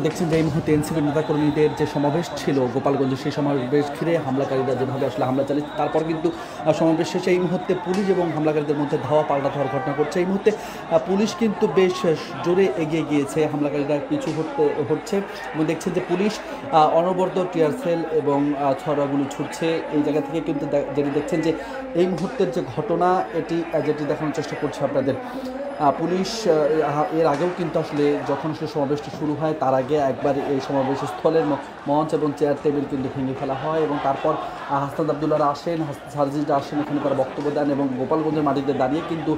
দেখছেন যে এই মুহূর্তে এনসিপির নেতাকর্মীদের যে সমাবেশ ছিল গোপালগঞ্জে, সেই সমাবেশ ঘিরে হামলাকারীরা যেভাবে আসলে হামলা চালিয়েছে, তারপর কিন্তু সমাবেশ শেষে এই মুহূর্তে পুলিশ এবং হামলাকারীদের মধ্যে ধাওয়া পাল্টা হওয়ার ঘটনা ঘটছে। এই মুহূর্তে পুলিশ কিন্তু বেশ জোরে এগিয়ে গিয়েছে, হামলাকারীরা পিছু হচ্ছে এবং দেখছেন যে পুলিশ অনবরত টিয়ার সেল এবং ছড়াগুলি ছুটছে। এই জায়গা থেকে কিন্তু যেটি দেখছেন যে এই মুহূর্তের যে ঘটনা, এটি যেটি দেখানোর চেষ্টা করছে আপনাদের। পুলিশ এর আগেও কিন্তু আসলে যখন সে সমাবেশটি শুরু হয় তার আগে একবার এই সমাবেশ স্থলের মঞ্চ এবং চেয়ার টেবিল কিন্তু ভেঙে ফেলা হয় এবং তারপর হাসনাত আবদুল্লাহরা আসেন, সার্জিরা আসেন, এখানে তারা বক্তব্য দেন এবং গোপালগঞ্জের মাটিতে দাঁড়িয়ে কিন্তু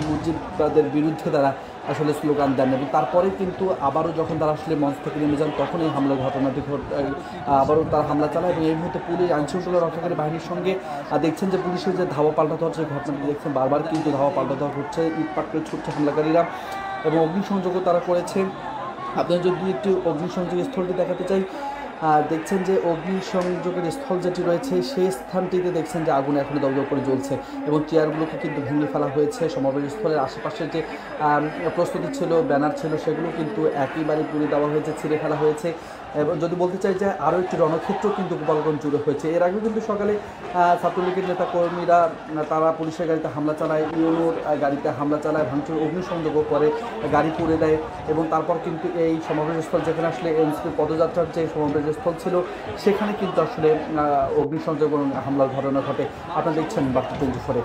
মুজিববাদের বিরুদ্ধে তারা আসলে স্লোগান দেন এবং তারপরে কিন্তু আবারও যখন তারা আসলে মঞ্চ থেকে নেমে যান তখন এই হামলার ঘটনাটি আবারও তারা হামলা চালায় এবং এই মুহূর্তে পুলিশ আইনশৃঙ্খলা রক্ষাকারী বাহিনীর সঙ্গে দেখছেন যে পুলিশের যে ধাওয়া পাল্টা হচ্ছে ঘটনাটি দেখছেন, বারবার কিন্তু ধাওয়া পাল্টা হচ্ছে, ইট পাটকেল ছুটছে হামলাকারীরা এবং অগ্নিসংযোগও তারা করেছে। আপনারা যদি একটু অগ্নিসংযোগের স্থলটি দেখাতে চাই, দেখছেন যে অগ্নিসংযোগের স্থল যেটি রয়েছে সেই স্থানটিতে দেখছেন যে আগুন এখনও দগ্ধ করে জ্বলছে এবং চেয়ারগুলোকে কিন্তু ভেঙে ফেলা হয়েছে। সমাবেশ স্থলের আশেপাশে যে প্রস্তুতি ছিল, ব্যানার ছিল, সেগুলো কিন্তু একইবারে পুড়ে দেওয়া হয়েছে, ছিঁড়ে ফেলা হয়েছে। এবং যদি বলতে চাই যে আরও একটি রণক্ষেত্র কিন্তু গোপালগঞ্জ জুড়ে হয়েছে। এর আগেও কিন্তু সকালে ছাত্রলীগের নেতাকর্মীরা তারা পুলিশের গাড়িতে হামলা চালায়, ইউনোর গাড়িতে হামলা চালায়, ভাঙচুর অগ্নিসংযোগও করে, গাড়ি পুড়ে দেয় এবং তারপর কিন্তু এই সমাবেশস্থল যেখানে আসলে এনসিপির পদযাত্রার যে সমাবেশস্থল ছিল সেখানে কিন্তু আসলে অগ্নিসংযোগ এবং হামলার ঘটনা ঘটে। আপনারা দেখছেন বার্তা 24-এ।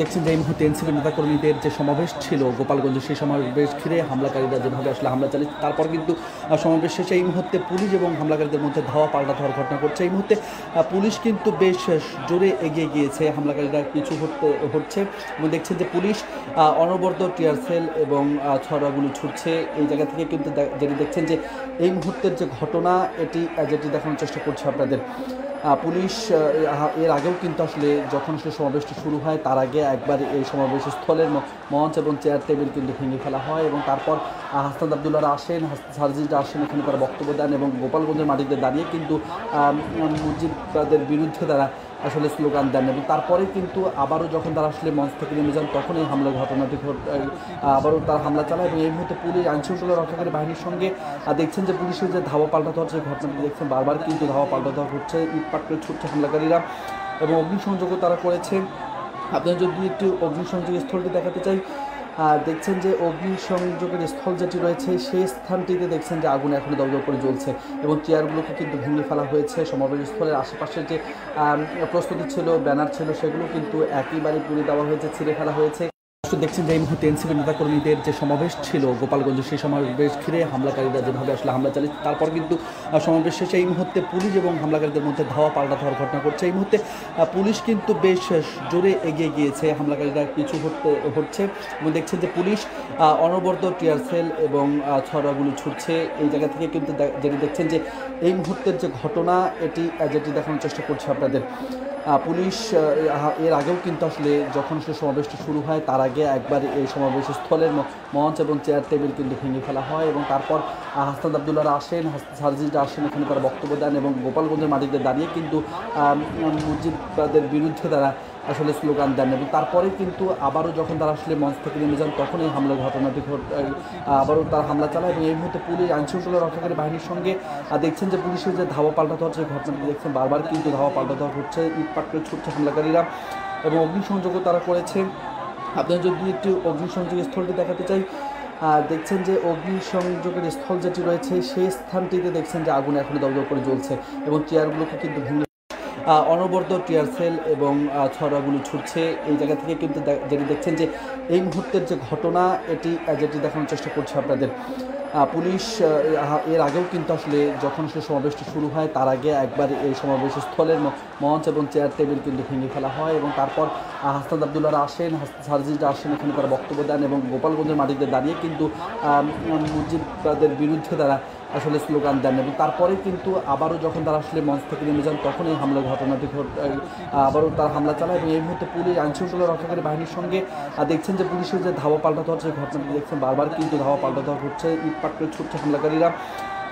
দেখছেন যে এই মুহূর্তে এনসিপির নেতাকর্মীদের যে সমাবেশ ছিল গোপালগঞ্জে, সেই সমাবেশ ঘিরে হামলাকারীরা যেভাবে আসলে হামলা চালিয়েছে, তারপর কিন্তু সমাবেশ শেষে এই মুহূর্তে পুলিশ এবং হামলাকারীদের মধ্যে ধাওয়া পাল্টা হওয়ার ঘটনা ঘটছে। এই মুহূর্তে পুলিশ কিন্তু বেশ জোরে এগিয়ে গিয়েছে, হামলাকারীরা পিছু হচ্ছে এবং দেখছেন যে পুলিশ অনবরত টিয়ার সেল এবং ছড়াগুলি ছুটছে। এই জায়গা থেকে কিন্তু যেটি দেখছেন যে এই মুহূর্তের যে ঘটনা, এটি যেটি দেখানোর চেষ্টা করছে আপনাদের। পুলিশ এর আগেও কিন্তু আসলে যখন সে সমাবেশটি শুরু হয় তার আগে একবার এই সমাবেশ স্থলের মঞ্চ এবং চেয়ার টেবিল কিন্তু ভেঙে ফেলা হয় এবং তারপর হাসনাত আবদুল্লাহরা আসেন, সার্জিরা আসেন, এখানে তারা বক্তব্য দেন এবং গোপালগঞ্জের মাটিতে দাঁড়িয়ে কিন্তু মুজিববাদের বিরুদ্ধে তারা আসলে স্লোগান দেন এবং তারপরে কিন্তু আবারও যখন তারা আসলে মঞ্চ থেকে নেমে যান তখন এই হামলার ঘটনাটি আবারও তারা হামলা চালায় এবং এই মুহূর্তে পুলিশ আইনশৃঙ্খলা রক্ষাকারী বাহিনীর সঙ্গে দেখছেন যে পুলিশের যে ধাওয়া পাল্টা হচ্ছে ঘটনাটি দেখছেন, বারবার কিন্তু ধাওয়া পাল্টা হচ্ছে, ইট পাটকেল ছুটছে হামলাকারীরা এবং অগ্নিসংযোগও তারা করেছে। আপনারা যদি একটু অগ্নিসংযোগের স্থলটি দেখাতে চাই, দেখছেন যে অগ্নিসংযোগের স্থল যেটি রয়েছে সেই স্থানটিতে দেখছেন যে আগুন এখনও দগ্ধ করে জ্বলছে এবং চেয়ারগুলোকে কিন্তু ভেঙে ফেলা হয়েছে। সমাবেশ স্থলের আশেপাশে যে প্রস্তুতি ছিল, ব্যানার ছিল, সেগুলো কিন্তু একইবারে পুড়ে দেওয়া হয়েছে, ছিঁড়ে ফেলা হয়েছে। দেখছেন যে এই মুহূর্তে এনসিপির নেতাকর্মীদের যে সমাবেশ ছিল গোপালগঞ্জে, সেই সমাবেশ ঘিরে হামলাকারীরা যেভাবে আসলে হামলা চালিয়েছে, তারপর কিন্তু সমাবেশ শেষে এই মুহূর্তে পুলিশ এবং হামলাকারীদের মধ্যে ধাওয়া পাল্টা হওয়ার ঘটনা ঘটছে। এই মুহূর্তে পুলিশ কিন্তু বেশ জোরে এগিয়ে গিয়েছে, হামলাকারীরা পিছু হচ্ছে এবং দেখছেন যে পুলিশ অনবরত টিয়ার সেল এবং ছড়াগুলি ছুটছে। এই জায়গা থেকে কিন্তু যেটি দেখছেন যে এই মুহূর্তের যে ঘটনা, এটি যেটি দেখানোর চেষ্টা করছে আপনাদের। পুলিশ এর আগেও কিন্তু আসলে যখন সে সমাবেশটি শুরু হয় তার আগে একবার এই সমাবেশ স্থলের মঞ্চ এবং চেয়ার টেবিল কিন্তু ভেঙে ফেলা হয় এবং তারপর হাসনাত আবদুল্লাহরা আসেন, সার্জিরা আসেন, এখানে তারা বক্তব্য দেন এবং গোপালগঞ্জের মাটিতে দাঁড়িয়ে কিন্তু মুজিববাদের বিরুদ্ধে তারা আসলে স্লোগান দেন এবং তারপরে কিন্তু আবারও যখন তারা আসলে মঞ্চ থেকে নেমে যান তখন এই হামলার ঘটনাটি আবারও তারা হামলা চালায় এবং এই মুহূর্তে পুলিশ আইনশৃঙ্খলা রক্ষাকারী বাহিনীর সঙ্গে দেখছেন যে পুলিশের যে ধাওয়া পাল্টা হচ্ছে ঘটনাটি দেখছেন, বারবার কিন্তু ধাওয়া পাল্টা হচ্ছে, ইট পাটকেল ছুটছে হামলাকারীরা এবং অগ্নিসংযোগও তারা করেছে। আপনারা যদি একটু অগ্নিসংযোগের স্থলটি দেখাতে চাই, দেখছেন যে অগ্নিসংযোগের স্থল যেটি রয়েছে সেই স্থানটিতে দেখছেন যে আগুন এখনও দগ্ধ করে জ্বলছে এবং চেয়ারগুলোকে কিন্তু ভেঙে অনবরত টিয়ার সেল এবং ছড়াগুলি ছুটছে। এই জায়গা থেকে কিন্তু যেটি দেখছেন যে এই মুহূর্তের যে ঘটনা, এটি যেটি দেখানোর চেষ্টা করছে আপনাদের। পুলিশ এর আগেও কিন্তু আসলে যখন সে সমাবেশটি শুরু হয় তার আগে একবার এই সমাবেশ স্থলের মঞ্চ এবং চেয়ার টেবিল কিন্তু ভেঙে ফেলা হয় এবং তারপর হাসনাত আবদুল্লাহরা আসেন, সার্জিরা আসেন, এখানে তারা বক্তব্য দেন এবং গোপালগঞ্জের মাটিতে দাঁড়িয়ে কিন্তু মুজিববাদের বিরুদ্ধে তারা আসলে স্লোগান দেন এবং তারপরে কিন্তু আবারও যখন তারা আসলে মঞ্চ থেকে নেমে যান তখন এই হামলার ঘটনাটি আবারও তারা হামলা চালায় এবং এই মুহূর্তে পুলিশ আইনশৃঙ্খলা রক্ষাকারী বাহিনীর সঙ্গে দেখছেন যে পুলিশের যে ধাওয়া পাল্টা হচ্ছে ঘটনাটি দেখছেন, বারবার কিন্তু ধাওয়া পাল্টা হচ্ছে, ইট পাটকেল ছুটছে হামলাকারীরা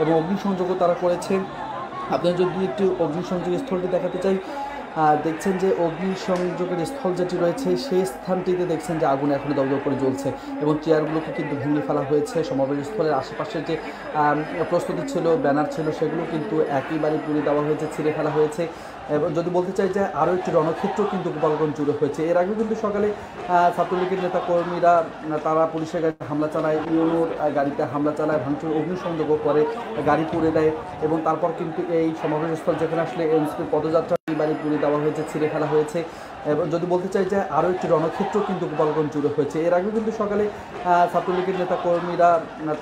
এবং অগ্নিসংযোগও তারা করেছে। আপনারা যদি একটু অগ্নিসংযোগের স্থলটি দেখাতে চাই, দেখছেন যে অগ্নিসংযোগের স্থল যেটি রয়েছে সেই স্থানটিতে দেখছেন যে আগুন এখনো দগ্ধ করে জ্বলছে এবং চেয়ারগুলোকে কিন্তু ভেঙে ফেলা হয়েছে। সমাবেশ স্থলের আশেপাশে যে প্রস্তুতি ছিল, ব্যানার ছিল, সেগুলো কিন্তু একেবারে পুড়ে দেওয়া হয়েছে, ছিঁড়ে ফেলা হয়েছে। এবং যদি বলতে চাই যে আরও একটি রণক্ষেত্র কিন্তু গোপালগঞ্জ জুড়ে হয়েছে। এর আগেও কিন্তু সকালে ছাত্রলীগের নেতাকর্মীরা তারা পুলিশের গাড়িতে হামলা চালায়, ইউনোর গাড়িতে হামলা চালায়, ভাঙচুর অগ্নিসংযোগও করে, গাড়ি পুড়ে দেয় এবং তারপর কিন্তু এই সমাবেশস্থল যেখানে আসলে এনসিপির পদযাত্রা বাড়ি পুড়ে দেওয়া হয়েছে, ছিঁড়ে ফেলা হয়েছে। এবং যদি বলতে চাই যে আরও একটি রণক্ষেত্র কিন্তু গোপালগঞ্জ জুড়ে হয়েছে। এর আগেও কিন্তু সকালে ছাত্রলীগের নেতাকর্মীরা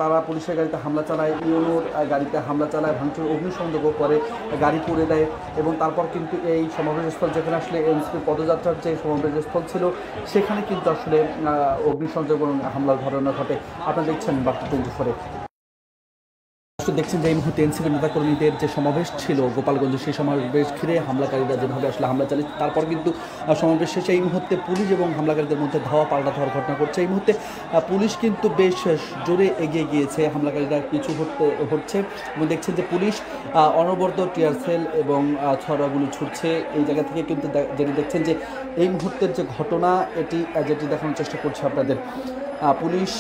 তারা পুলিশের গাড়িতে হামলা চালায়, ইউনোর গাড়িতে হামলা চালায়, ভাঙচুর অগ্নিসংযোগও করে, গাড়ি পুড়ে দেয় এবং তারপর কিন্তু এই সমাবেশস্থল যেখানে আসলে এনসিপির পদযাত্রার যে সমাবেশস্থল ছিল সেখানে কিন্তু আসলে অগ্নিসংযোগ এবং হামলার ঘটনা ঘটে। আপনারা দেখছেন বার্তা 24-এ। দেখছেন যে এই মুহূর্তে এনসিপি নেতাকর্মীদের যে সমাবেশ ছিল গোপালগঞ্জে, সেই সমাবেশ ঘিরে হামলাকারীরা যেভাবে আসলে হামলা চালিয়ে তারপর কিন্তু সমাবেশ শেষে এই মুহূর্তে পুলিশ এবং হামলাকারীদের মধ্যে ধাওয়া পাল্টা ধাওয়ার ঘটনা ঘটছে। এই মুহূর্তে পুলিশ কিন্তু বেশ জোরে এগিয়ে গিয়েছে, হামলাকারীরা পিছু হচ্ছে এবং দেখছেন যে পুলিশ অনবরত টিয়ার সেল এবং ছড়াগুলো ছুটছে। এই জায়গা থেকে কিন্তু যেটি দেখছেন যে এই মুহূর্তের যে ঘটনা এটি যেটি দেখানোর চেষ্টা করছে আপনাদের। পুলিশ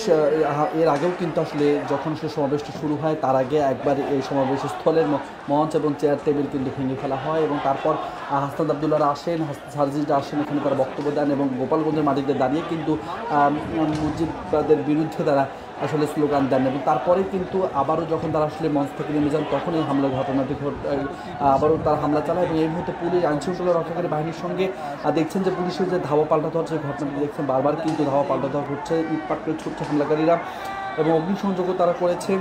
এর আগেও কিন্তু আসলে যখন সে সমাবেশটা শুরু হয় তার আগে একবার এই সমাবেশ স্থলের মঞ্চ এবং চেয়ার টেবিল কিন্তু ভেঙে ফেলা হয় এবং তারপর হাসনাত আবদুল্লাহরা আসেন, সার্জিরা আসেন, এখানে তারা বক্তব্য দেন এবং গোপালগঞ্জের মাটিতে দাঁড়িয়ে কিন্তু মুজিববাদের বিরুদ্ধে তারা আসলে স্লোগান দেন এবং তারপরে কিন্তু আবারও যখন তারা আসলে মঞ্চ থেকে নেমে যান তখন এই হামলার ঘটনাটি আবারও তারা হামলা চালায় এবং এই মুহূর্তে পুলিশ আইনশৃঙ্খলা রক্ষাকারী বাহিনীর সঙ্গে দেখছেন যে পুলিশের যে ধাওয়া পাল্টা দেওয়ার যে ঘটনাটি দেখছেন, বারবার কিন্তু ধাওয়া পাল্টা দেওয়া হচ্ছে, ইটপাট করে ছুটছে হামলাকারীরা এবং অগ্নিসংযোগও তারা করেছে।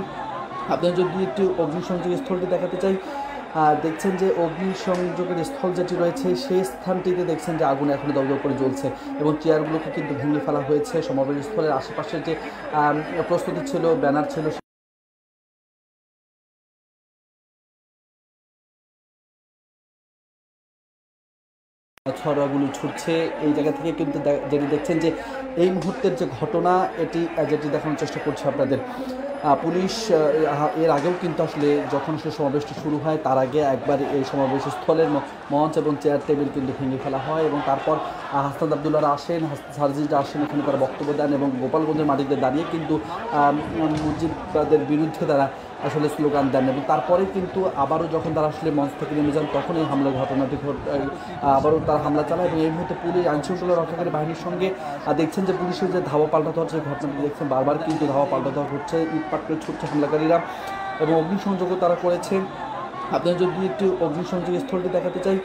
আপনারা যদি একটু অগ্নিসংযোগের স্থলটি দেখাতে চাই, দেখছেন যে অগ্নিসংযোগের স্থল যেটি রয়েছে সেই স্থানটিতে দেখছেন যে আগুন এখনো দগ্ধ করে জ্বলছে এবং চেয়ারগুলোকে কিন্তু ভেঙে ফেলা হয়েছে। সমাবেশ স্থলের আশেপাশে যে প্রস্তুতি ছিল, ব্যানার ছিল, ছড়াগুলো ছুটছে। এই জায়গা থেকে কিন্তু যেটি দেখছেন যে এই মুহূর্তের যে ঘটনা এটি যেটি দেখানোর চেষ্টা করছে আপনাদের। পুলিশ এর আগেও কিন্তু আসলে যখন সে সমাবেশটা শুরু হয় তার আগে একবার এই সমাবেশ স্থলের মঞ্চ এবং চেয়ার টেবিল কিন্তু ভেঙে ফেলা হয় এবং তারপর হাসনাত আবদুল্লাহরা আসেন, সার্জিরা আসেন, এখানে তারা বক্তব্য দেন এবং গোপালগঞ্জের মাটিতে দাঁড়িয়ে কিন্তু মুজিববাদের বিরুদ্ধে তারা আসলে স্লোগান দেন এবং তারপরে কিন্তু আবারও যখন তারা আসলে মঞ্চ থেকে নেমে যান তখন এই হামলার ঘটনাটি আবারও তারা হামলা চালায় এবং এই মুহূর্তে পুলিশ আইনশৃঙ্খলা রক্ষাকারী বাহিনীর সঙ্গে দেখছেন যে পুলিশের যে ধাওয়া পাল্টা দেওয়ার যে ঘটনাটি দেখছেন, বারবার কিন্তু ধাওয়া পাল্টা দেওয়া হচ্ছে, ইটপাট করে ছুটছে হামলাকারীরা এবং অগ্নিসংযোগও তারা করেছে। আপনারা যদি একটু অগ্নিসংযোগের স্থলটি দেখাতে চাই,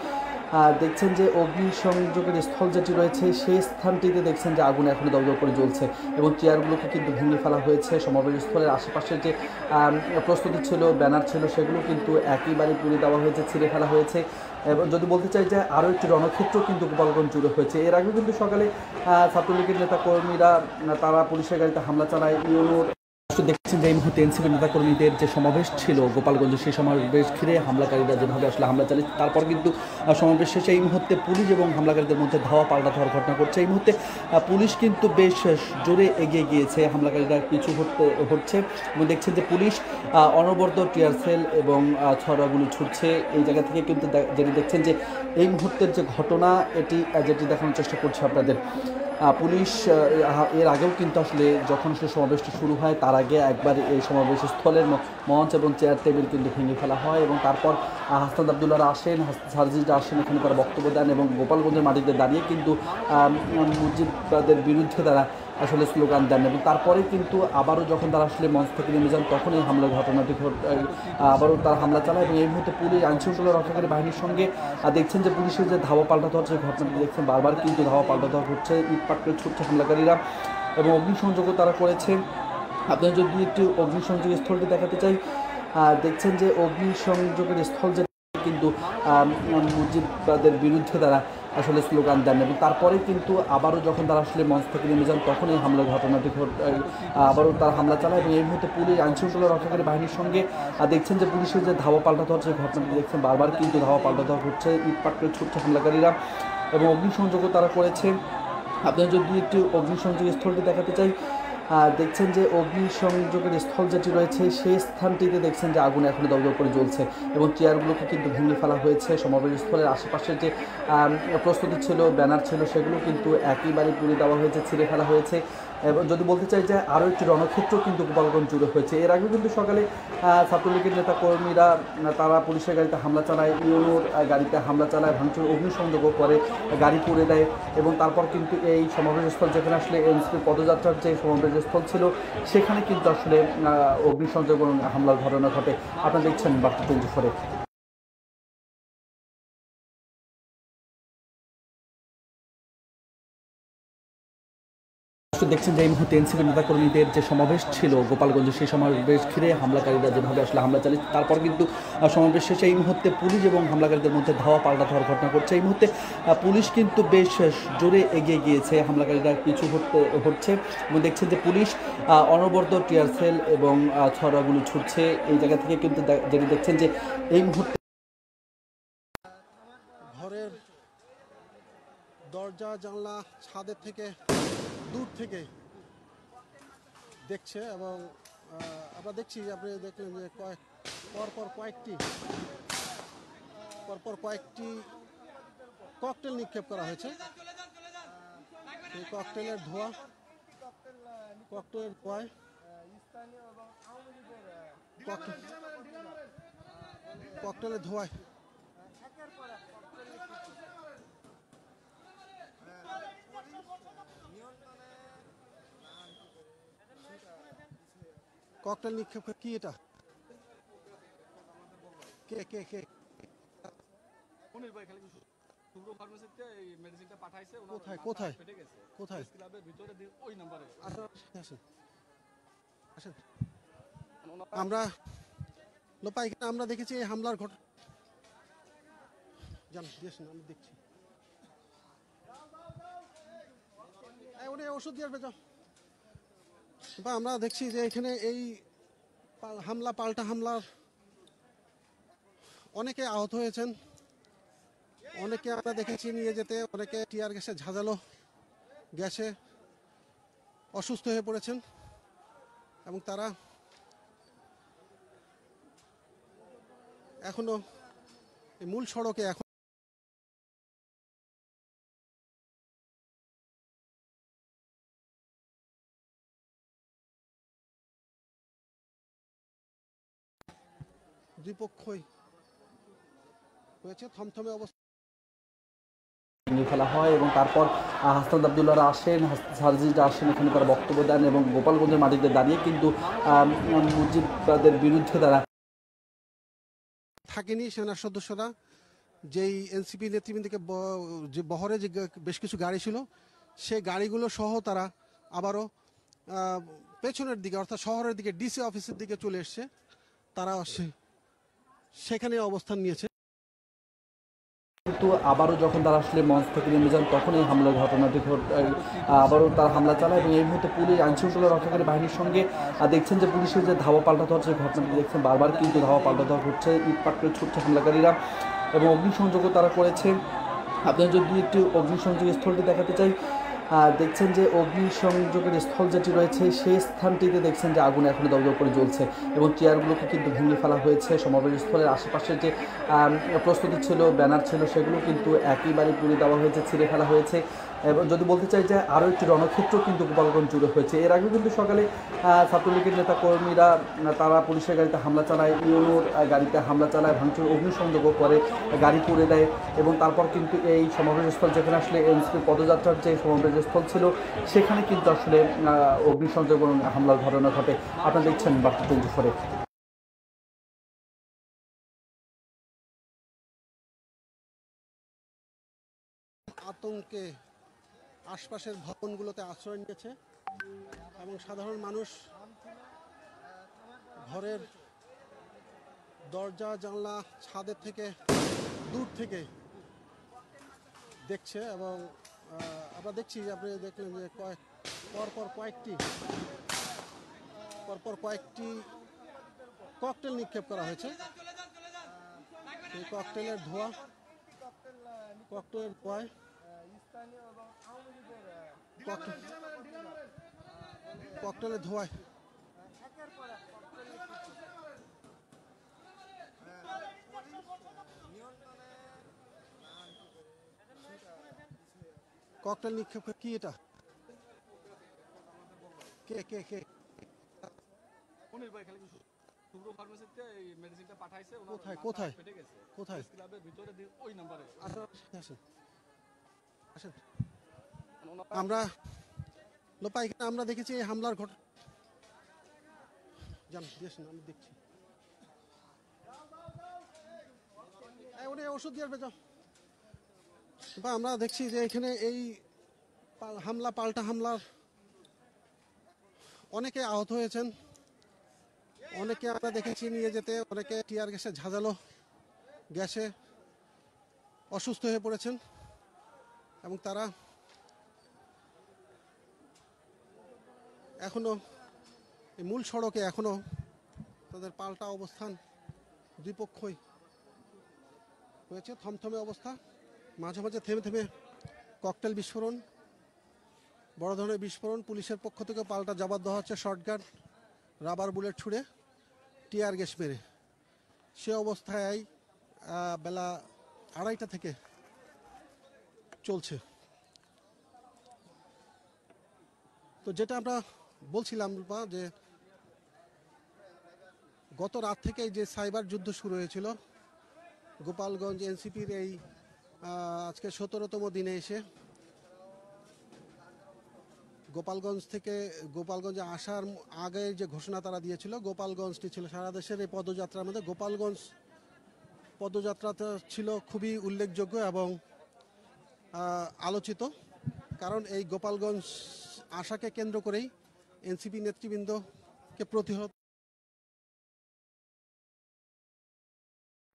দেখছেন যে অগ্নিসংযোগের স্থল যেটি রয়েছে সেই স্থানটিতে দেখছেন যে আগুন এখনো দগ্ধ করে জ্বলছে এবং চেয়ারগুলোকে কিন্তু ভেঙে ফেলা হয়েছে। সমাবেশ স্থলের আশেপাশে যে প্রস্তুতি ছিল, ব্যানার ছিল, সেগুলো কিন্তু একেবারে পুড়ে দেওয়া হয়েছে, ছিঁড়ে ফেলা হয়েছে। এবং যদি বলতে চাই যে আরও একটি রণক্ষেত্র কিন্তু গোপালগঞ্জ জুড়ে হয়েছে। এর আগেও কিন্তু সকালে ছাত্রলীগের নেতাকর্মীরা তারা পুলিশের গাড়িতে হামলা চালায়, ইউনোর দেখছেন যে এই মুহূর্তে এনসিপি নেতাকর্মীদের যে সমাবেশ ছিল গোপালগঞ্জে, সেই সমাবেশ ঘিরে হামলাকারীরা যেভাবে আসলে হামলা চালিয়ে তারপর কিন্তু সমাবেশ শেষে এই মুহূর্তে পুলিশ এবং হামলাকারীদের মধ্যে ধাওয়া পাল্টা ধাওয়ার ঘটনা ঘটছে। এই মুহূর্তে পুলিশ কিন্তু বেশ জোরে এগিয়ে গিয়েছে, হামলাকারীরা পিছু হচ্ছে এবং দেখছেন যে পুলিশ অনবরত টিয়ার সেল এবং ছড়াগুলো ছুটছে। এই জায়গা থেকে কিন্তু যেটি দেখছেন যে এই মুহূর্তের যে ঘটনা এটি যেটি দেখানোর চেষ্টা করছে আপনাদের। পুলিশ এর আগেও কিন্তু আসলে যখন সে সমাবেশটা শুরু হয় তার আগে একবার এই সমাবেশ স্থলের মঞ্চ এবং চেয়ার টেবিল কিন্তু ভেঙে ফেলা হয় এবং তারপর হাসনাত আবদুল্লাহরা আসেন, সার্জিরা আসেন, এখানে তারা বক্তব্য দেন এবং গোপালগঞ্জের মাটিতে দাঁড়িয়ে কিন্তু মুজিববাদের বিরুদ্ধে তারা আসলে স্লোগান দেন এবং তারপরে কিন্তু আবারও যখন তারা আসলে মঞ্চ থেকে নেমে যান তখন এই হামলার ঘটনাটি আবারও তারা হামলা চালায় এবং এই মুহূর্তে পুলিশ আইনশৃঙ্খলা রক্ষাকারী বাহিনীর সঙ্গে দেখছেন যে পুলিশের যে ধাওয়া পাল্টা দেওয়ার যে ঘটনাটি দেখছেন, বারবার কিন্তু ধাওয়া পাল্টা দেওয়া হচ্ছে, ইটপাট করে ছুটছে হামলাকারীরা এবং অগ্নিসংযোগও তারা করেছে। আপনারা যদি একটু অগ্নিসংযোগের স্থলটি দেখাতে চাই, দেখছেন যে অগ্নিসংযোগের স্থল যে কিন্তু মুজিববাদের বিরুদ্ধে তারা আসলে স্লোগান দেন এবং তারপরে কিন্তু আবারও যখন তারা আসলে মঞ্চ থেকে নেমে যান তখন এই হামলার ঘটনাটি আবারও তারা হামলা চালায় এবং এই মুহূর্তে পুলিশ আইনশৃঙ্খলা রক্ষাকারী বাহিনীর সঙ্গে দেখছেন যে পুলিশের যে ধাওয়া পাল্টা দেওয়ার যে ঘটনাটি দেখছেন, বারবার কিন্তু ধাওয়া পাল্টা দেওয়া হচ্ছে, ইটপাট করে ছুটছে হামলাকারীরা এবং অগ্নিসংযোগও তারা করেছে। আপনারা যদি একটু অগ্নিসংযোগের স্থলটি দেখাতে চাই, দেখছেন যে অগ্নিসংযোগের স্থল যেটি রয়েছে সেই স্থানটিতে দেখছেন যে আগুন এখনো দগ্ধ করে জ্বলছে এবং চেয়ারগুলোকে কিন্তু ভেঙে ফেলা হয়েছে। সমাবেশ স্থলের আশেপাশের যে প্রস্তুতি ছিল, ব্যানার ছিল, সেগুলো কিন্তু একেবারে পুড়ে দেওয়া হয়েছে, ছিঁড়ে ফেলা হয়েছে। এবং যদি বলতে চাই যে আরও একটি রণক্ষেত্র কিন্তু গোপালগঞ্জ জুড়ে হয়েছে। এর আগেও কিন্তু সকালে ছাত্রলীগের নেতা কর্মীরা তারা পুলিশের গাড়িতে হামলা চালায়, ইউনোর গাড়িতে হামলা চালায়, ভাঙচুর অগ্নিসংযোগও করে, গাড়ি পুড়ে দেয় এবং তারপর কিন্তু এই সমাবেশস্থল যেখানে আসলে এনসিপির পদযাত্রার যে সমাবেশস্থল ছিল সেখানে কিন্তু আসলে অগ্নিসংযোগ এবং হামলার ঘটনা ঘটে। আপনারা দেখছেন বার্তা 24-এ। দেখছেন যে এই মুহূর্তে এনসিপি নেতাকর্মীদের যে সমাবেশ ছিল গোপালগঞ্জে সেই সমাবেশ ঘিরে হামলাকারীরা যেভাবে আসলে হামলা চালিয়েছে, তারপর কিন্তু সমাবেশ শেষে এই মুহূর্তে পুলিশ এবং হামলাকারীদের মধ্যে ধাওয়া পাল্টা ধাওয়ার ঘটনা ঘটছে। এই মুহূর্তে পুলিশ কিন্তু বেশ জোরে এগিয়ে গিয়েছে, হামলাকারীরা কিছু হচ্ছে এবং দেখছেন যে পুলিশ অনবরত টিয়ার সেল এবং ছড়াগুলি ছুটছে। এই জায়গা থেকে কিন্তু যেটি দেখছেন যে এই মুহূর্তে ঘরের দরজা জানলা ছাদের থেকে দূর থেকে দেখছে এবং আমরা দেখছি, আপনি দেখলেন যে পরপর কয়েকটি ককটেল নিক্ষেপ করা হয়েছে। এই ককটেলের ধোঁয়ায় ককটেলের ধোঁয়ায় ককটেল নিক্ষেপ কি এটা? কে কে কে কোথায় কোথায় কোথায়? আমরা লোপাই আমরা দেখেছি এই হামলার ঘটনা, আমি দেখছি ওষুধ দিয়ে আসবে। বা আমরা দেখছি যে এখানে এই পাল্টা হামলার অনেকে আহত হয়েছেন, অনেকে আমরা দেখেছি নিয়ে যেতে, অনেকে টিয়ার গ্যাসে ঝাঁঝালো গ্যাসে অসুস্থ হয়ে পড়েছেন এবং তারা এখনো মূল সড়কে এখন দুই পক্ষই হয়েছে থমথমে অবস্থা ফেলা হয় এবং তারপর হাসনাত আবদুল্লাহরা আসেন, সার্জিরা আসেন, এখানে তারা বক্তব্য দেন এবং গোপালগঞ্জের মাটিতে দাঁড়িয়ে কিন্তু মুজিববাদের বিরুদ্ধে তারা থাকেনি। সেনার সদস্যরা যেই এনসিপি নেতৃবৃন্দকে যে বহরে যে বেশ কিছু গাড়ি ছিল সেই গাড়িগুলো সহ তারা আবারও পেছনের দিকে অর্থাৎ শহরের দিকে ডিসি অফিসের দিকে চলে এসছে। তারা সেখানে অবস্থান নিয়েছে। কিন্তু আবারও যখন তারা আসলে মঞ্চ থেকে নেমে যান তখন এই হামলার ঘটনাটি আবারও তারা হামলা চালায় এবং এই মুহূর্তে পুলিশ আইনশৃঙ্খলা রক্ষাকারী বাহিনীর সঙ্গে দেখছেন যে পুলিশের যে ধাওয়া পাল্টা দেওয়ার যে ঘটনাটি দেখছেন, বারবার কিন্তু ধাওয়া পাল্টা দেওয়া হচ্ছে, ইট পাটকেল ছুটছে হামলাকারীরা এবং অগ্নিসংযোগও তারা করেছে। আপনারা যদি একটু অগ্নিসংযোগের স্থলটি দেখাতে চাই, দেখছেন যে অগ্নিসংযোগের স্থল যেটি রয়েছে সেই স্থানটিতে দেখছেন যে আগুন এখনো দগ্ধ করে জ্বলছে এবং চেয়ারগুলোকে কিন্তু ভেঙে ফেলা হয়েছে। সমাবেশ স্থলের আশেপাশের যে প্রস্তুতি ছিল, ব্যানার ছিল, সেগুলো কিন্তু একেবারে পুড়ে দেওয়া হয়েছে, ছিঁড়ে ফেলা হয়েছে। এবং যদি বলতে চাই যে আরও একটি রণক্ষেত্র কিন্তু গোপালগঞ্জ জুড়ে হয়েছে। এর আগেও কিন্তু সকালে ছাত্রলীগের নেতা কর্মীরা তারা পুলিশের গাড়িতে হামলা চালায়, ইউনোর গাড়িতে হামলা চালায়, ভাঙচুর অগ্নিসংযোগও করে, গাড়ি পুড়ে দেয় এবং তারপর কিন্তু এই সমাবেশস্থল যেখানে আসলে এনসিপির পদযাত্রার যে সমাবেশস্থল ছিল সেখানে কিন্তু আসলে অগ্নিসংযোগ এবং হামলার ঘটনা ঘটে। আপনারা দেখছেন বার্তা 24-এ। আতঙ্কে আশপাশের ভবনগুলোতে আশ্রয় নিয়েছে এবং সাধারণ মানুষ ঘরের দরজা জানলা ছাদের থেকে দূর থেকে দেখছে এবং আমরা দেখছি, আপনি দেখলেন যে পরপর কয়েকটি ককটেল নিক্ষেপ করা হয়েছে। এই ককটেলের ধোঁয়ায় ককটেলের ধোঁয়ায় ককটেল নিক্ষেপ কি এটা? কে কে কে কোথায় কোথায় কোথায়? আসেন। আমরা লোপা এখানে আমরা দেখেছি এই হামলার জান দিয়েছেন, আমি দেখছি। উনি ওষুধ দিয়ে আসবে, যাও। বা আমরা দেখছি যে এখানে এই হামলা পাল্টা হামলার অনেকে আহত হয়েছেন, অনেকে আমরা দেখেছি নিয়ে যেতে, অনেকে টিয়ার গ্যাসে ঝাঁঝালো গ্যাসে অসুস্থ হয়ে পড়েছেন এবং তারা এখনো এই মূল সড়কে এখনো তাদের পাল্টা অবস্থান, দুই পক্ষই হয়েছে থমথমে অবস্থা। মাঝে মাঝে থেমে থেমে ককটেল বিস্ফোরণ, বড় ধরনের বিস্ফোরণ, পুলিশের পক্ষ থেকে পাল্টা জবাব দেওয়া হচ্ছে শর্টগান, রাবার বুলেট ছুড়ে, টিয়ার গ্যাস মেরে। সে অবস্থায় বেলা 2:30 থেকে চলছে। তো যেটা আমরা বলছিলাম যে গত রাত থেকে যে সাইবার যুদ্ধ শুরু হয়েছিল গোপালগঞ্জ এনসিপির এই আজকে 17তম দিনে এসে গোপালগঞ্জে আসার আগে যে ঘোষণা তারা দিয়েছিল, গোপালগঞ্জটি ছিল সারা দেশের এই পদযাত্রার মধ্যে গোপালগঞ্জ পদযাত্রাটা ছিল খুবই উল্লেখযোগ্য এবং আলোচিত, কারণ এই গোপালগঞ্জ আশাকে কেন্দ্র করেই এনসিপি নেতৃবৃন্দকে প্রতিহত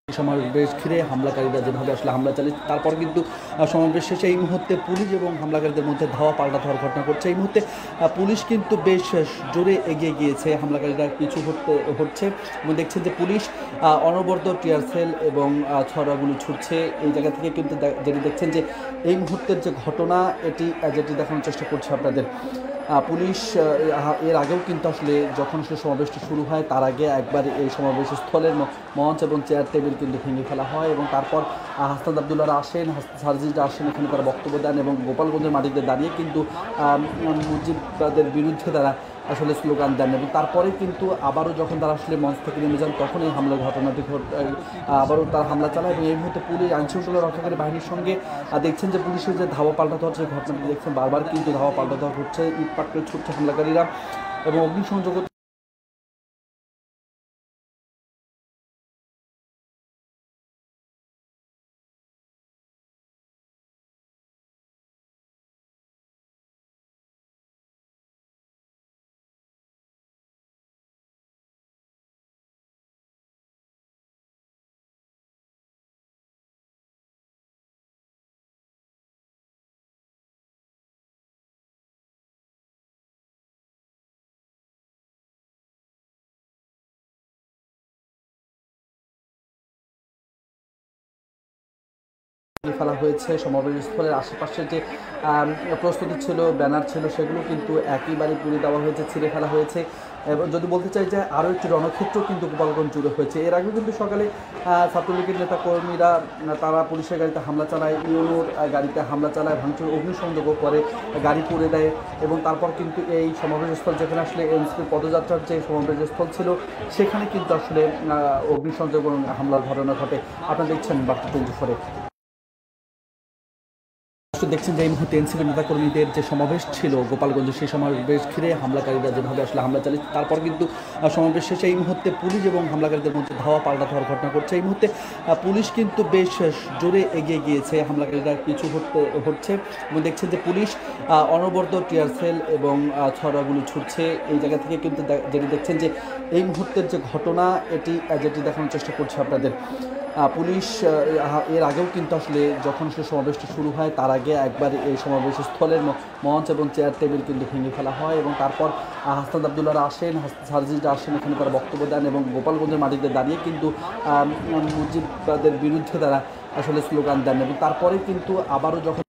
সমাবেশ ঘিরে হামলাকারীরা যেভাবে আসলে হামলা চালিয়েছে, তারপর কিন্তু সমাবেশ শেষে এই মুহূর্তে পুলিশ এবং হামলাকারীদের মধ্যে ধাওয়া পাল্টা ধাওয়ার ঘটনা ঘটছে। এই মুহূর্তে পুলিশ কিন্তু বেশ জোরে এগিয়ে গিয়েছে, হামলাকারীরা কিছু হচ্ছে এবং দেখছেন যে পুলিশ অনবরত টিয়ার সেল এবং ছড়াগুলি ছুটছে। এই জায়গা থেকে কিন্তু যেটি দেখছেন যে এই মুহূর্তের যে ঘটনা এটি যেটি দেখানোর চেষ্টা করছে আপনাদের। পুলিশ এর আগেও কিন্তু আসলে যখন আসলে সমাবেশটি শুরু হয় তার আগে একবার এই সমাবেশ স্থলের মঞ্চ এবং চেয়ার টেবিল কিন্তু ভেঙে ফেলা হয় এবং তারপর হাসনাত আবদুল্লাহরা আসেন, সার্জিরা আসেন, এখানে তারা বক্তব্য দেন এবং গোপালগঞ্জের মাটিতে দাঁড়িয়ে কিন্তু মুজিববাদের বিরুদ্ধে তারা আসলে স্লোগান দেন এবং তারপরে কিন্তু আবারও যখন তারা আসলে মঞ্চ থেকে নেমে যান তখন এই হামলার ঘটনাটি আবারও তারা হামলা চালায় এবং এই মুহূর্তে পুলিশ আইনশৃঙ্খলা রক্ষাকারী বাহিনীর সঙ্গে দেখছেন যে পুলিশের যে ধাওয়া পাল্টা দেওয়ার যে ঘটনাটি দেখছেন, বারবার কিন্তু ধাওয়া পাল্টা দেওয়া হচ্ছে, ইট পাটকেল ছুটছে হামলাকারীরা এবং অগ্নিসংযোগ ফেলা হয়েছে। সমাবেশ স্থলের আশেপাশে যে প্রস্তুতি ছিল, ব্যানার ছিল, সেগুলো কিন্তু একেবারে পুড়ে দেওয়া হয়েছে, ছিঁড়ে ফেলা হয়েছে। এবং যদি বলতে চাই যে আরও একটি রণক্ষেত্র কিন্তু গোপালগঞ্জ জুড়ে হয়েছে। এর আগেও কিন্তু সকালে ছাত্রলীগের নেতাকর্মীরা তারা পুলিশের গাড়িতে হামলা চালায়, ইউনোর গাড়িতে হামলা চালায়, ভাঙচুর অগ্নিসংযোগও করে, গাড়ি পুড়ে দেয় এবং তারপর কিন্তু এই সমাবেশস্থল যেখানে আসলে এনসিপির পদযাত্রার যে সমাবেশস্থল ছিল সেখানে কিন্তু আসলে অগ্নিসংযোগ এবং হামলার ঘটনা ঘটে। আপনারা দেখছেন বার্তা 24-এ। দেখছেন যে এই মুহূর্তে এনসিপি নেতাকর্মীদের যে সমাবেশ ছিল গোপালগঞ্জে সেই সমাবেশ ঘিরে হামলাকারীরা যেভাবে আসলে হামলা চালিয়েছে, তারপর কিন্তু সমাবেশ শেষে এই মুহূর্তে পুলিশ এবং হামলাকারীদের মধ্যে ধাওয়া পাল্টা ধাওয়ার ঘটনা ঘটছে। এই মুহূর্তে পুলিশ কিন্তু বেশ জোরে এগিয়ে গিয়েছে, হামলাকারীরা কিছু হচ্ছে এবং দেখছেন যে পুলিশ অনবরত টিয়ার সেল এবং ছড়াগুলি ছুটছে। এই জায়গা থেকে কিন্তু যেটি দেখছেন যে এই মুহূর্তের যে ঘটনা এটি যেটি দেখানোর চেষ্টা করছে আপনাদের। পুলিশ এর আগেও কিন্তু আসলে যখন আসলে সমাবেশটি শুরু হয় তার আগে একবার এই সমাবেশ স্থলের মঞ্চ এবং চেয়ার টেবিল কিন্তু ভেঙে ফেলা হয় এবং তারপর হাসনাত আবদুল্লাহরা আসেন, সার্জিরা আসেন, এখানে তারা বক্তব্য দেন এবং গোপালগঞ্জের মাটিতে দাঁড়িয়ে কিন্তু মুজিববাদের বিরুদ্ধে তারা আসলে স্লোগান দেন এবং তারপরে কিন্তু আবারও যখন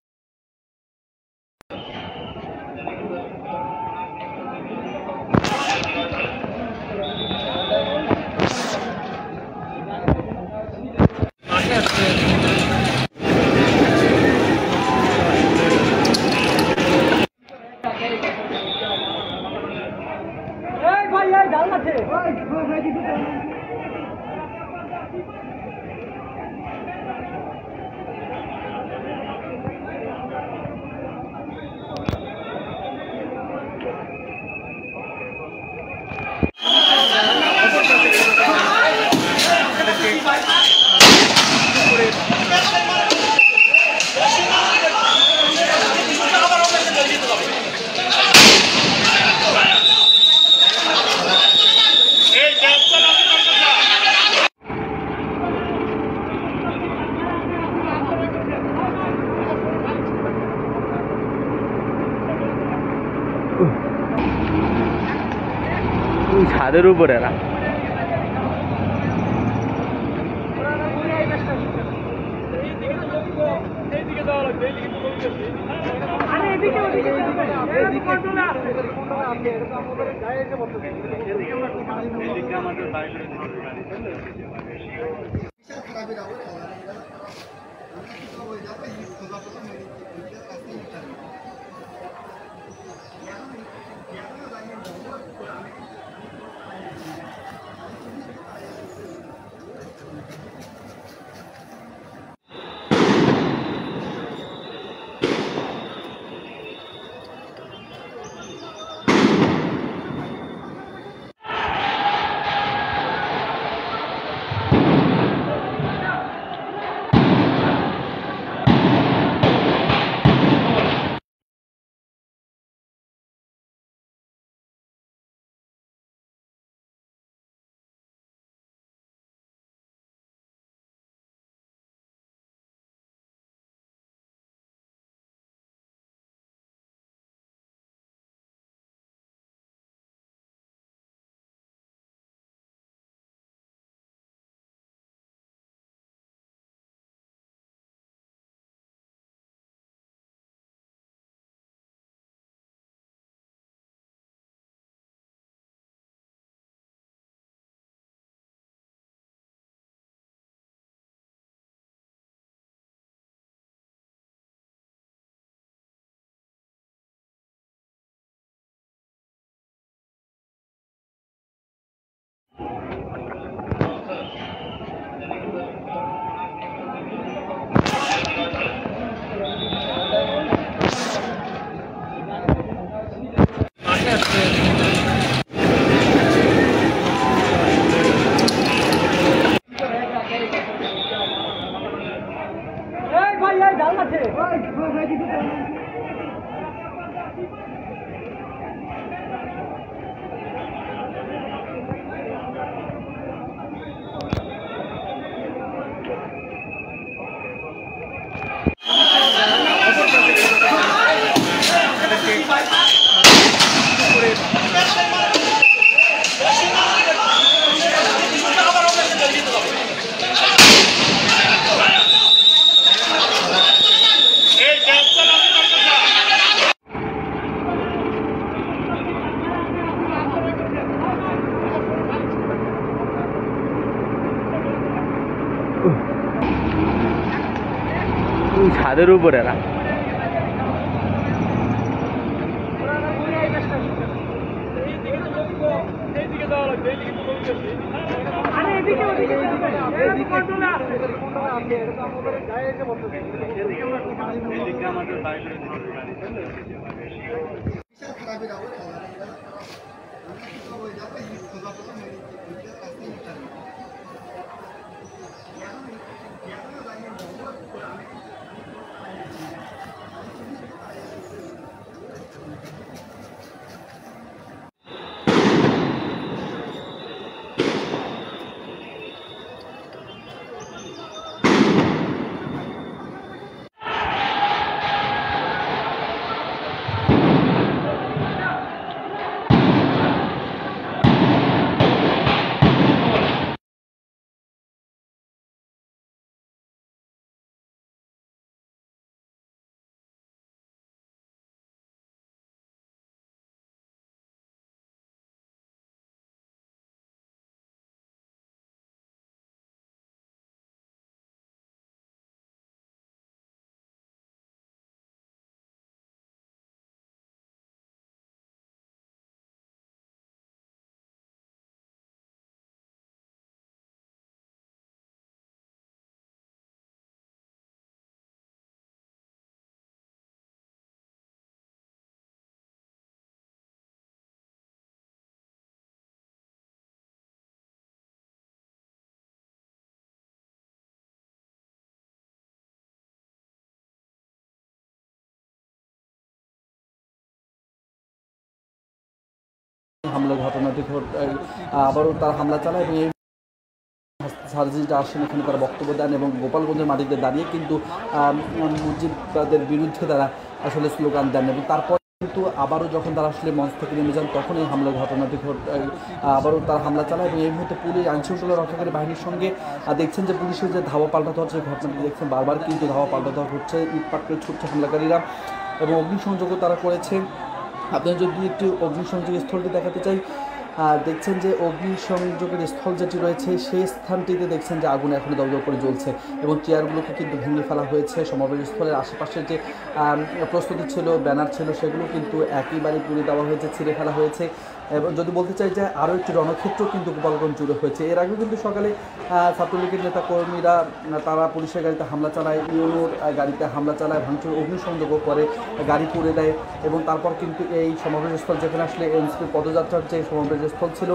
ছাদের উপরে না ছাদের উপরে না হামলার ঘটনাটি আবারও তারা হামলা চালায় এবং এই সার্জিটা আসেন এখানে তারা বক্তব্য দেন এবং গোপালগঞ্জের মাটিতে দাঁড়িয়ে কিন্তু মুজিববাদের বিরুদ্ধে তারা আসলে স্লোগান দেন এবং তারপর কিন্তু আবারও যখন তারা আসলে মঞ্চ থেকে নেমে যান তখন এই হামলার ঘটনাটি আবারও তারা হামলা চালায় এবং এই মুহূর্তে পুলিশ আইনশৃঙ্খলা রক্ষাকারী বাহিনীর সঙ্গে দেখছেন যে পুলিশের যে ধাওয়া পাল্টা দেওয়ার যে ঘটনাটি দেখছেন বারবার কিন্তু ধাওয়া পাল্টা দেওয়া হচ্ছে, ইট পাটকেল ছুটছে হামলাকারীরা এবং অগ্নিসংযোগও তারা করেছে। আপনারা যদি একটু অগ্নিসংযোগের স্থলটি দেখাতে চাই, দেখছেন যে অগ্নিসংযোগের স্থল যেটি রয়েছে সেই স্থানটিতে দেখছেন যে আগুন এখনও দগ্ধ করে জ্বলছে এবং চেয়ারগুলোকে কিন্তু ভেঙে ফেলা হয়েছে। সমাবেশ স্থলের আশেপাশে যে প্রস্তুতি ছিল, ব্যানার ছিল, সেগুলো কিন্তু একেবারে পুড়ে দেওয়া হয়েছে, ছিঁড়ে ফেলা হয়েছে। এবং যদি বলতে চাই যে আরও একটি রণক্ষেত্র কিন্তু গোপালগঞ্জ জুড়ে হয়েছে। এর আগেও কিন্তু সকালে ছাত্রলীগের নেতাকর্মীরা তারা পুলিশের গাড়িতে হামলা চালায়, ইউনোর গাড়িতে হামলা চালায়, ভাঙচুর অগ্নিসংযোগও করে, গাড়ি পুড়ে দেয় এবং তারপর কিন্তু এই সমাবেশস্থল যেখানে আসলে এনসিপির পদযাত্রার যে সমাবেশস্থল ছিল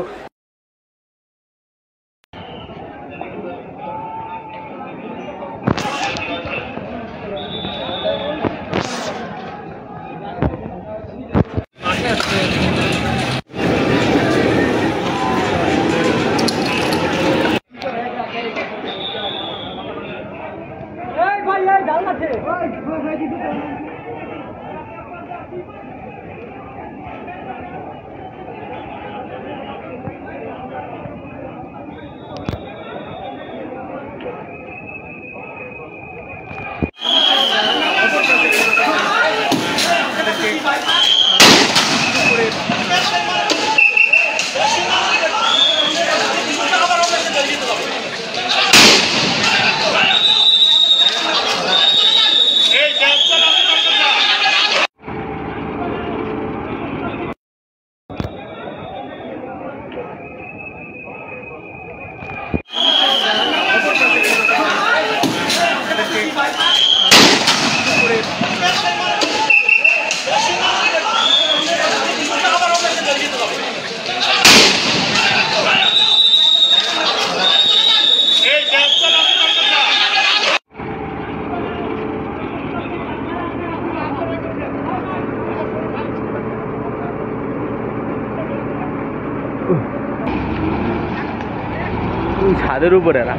ছাদের উপরে না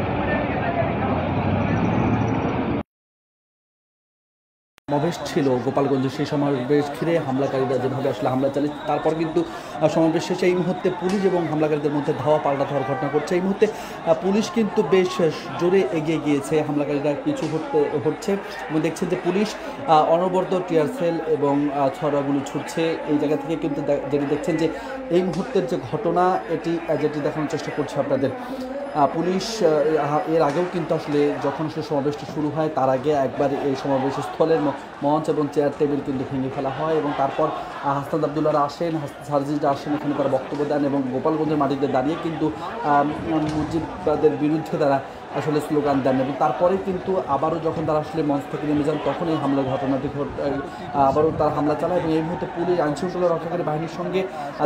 সমাবেশ ছিল গোপালগঞ্জে, সেই সমাবেশ ঘিরে হামলাকারীরা যেভাবে আসলে হামলা চালিয়ে তারপর কিন্তু সমাবেশ শেষে এই মুহূর্তে পুলিশ এবং হামলাকারীদের মধ্যে ধাওয়া পাল্টা দেওয়ার ঘটনা ঘটছে। এই মুহূর্তে পুলিশ কিন্তু বেশ জোরে এগিয়ে গিয়েছে, হামলাকারীরা কিছু হচ্ছে এবং দেখছেন যে পুলিশ অনবরত টিয়ার সেল এবং ছড়াগুলো ছুটছে। এই জায়গা থেকে কিন্তু যেটি দেখছেন যে এই মুহূর্তের যে ঘটনা এটি যেটি দেখানোর চেষ্টা করছে আপনাদের। পুলিশ এর আগেও কিন্তু আসলে যখন সে সমাবেশটি শুরু হয় তার আগে একবার এই সমাবেশ স্থলের মঞ্চ এবং চেয়ার টেবিল কিন্তু ভেঙে ফেলা হয় এবং তারপর হাসনাত আবদুল্লাহরা আসেন, সার্জিটা আসেন এখানে তারা বক্তব্য দেন এবং গোপালগঞ্জের মাটিতে দাঁড়িয়ে কিন্তু মুজিববাদের বিরুদ্ধে তারা আসলে স্লোগান দেন এবং তারপরে কিন্তু আবারও যখন তারা আসলে মঞ্চ থেকে নেমে যান তখন এই হামলার ঘটনাটি আবারও তারা হামলা চালায় এবং এই মুহূর্তে পুলিশ আইনশৃঙ্খলা রক্ষাকারী বাহিনীর সঙ্গে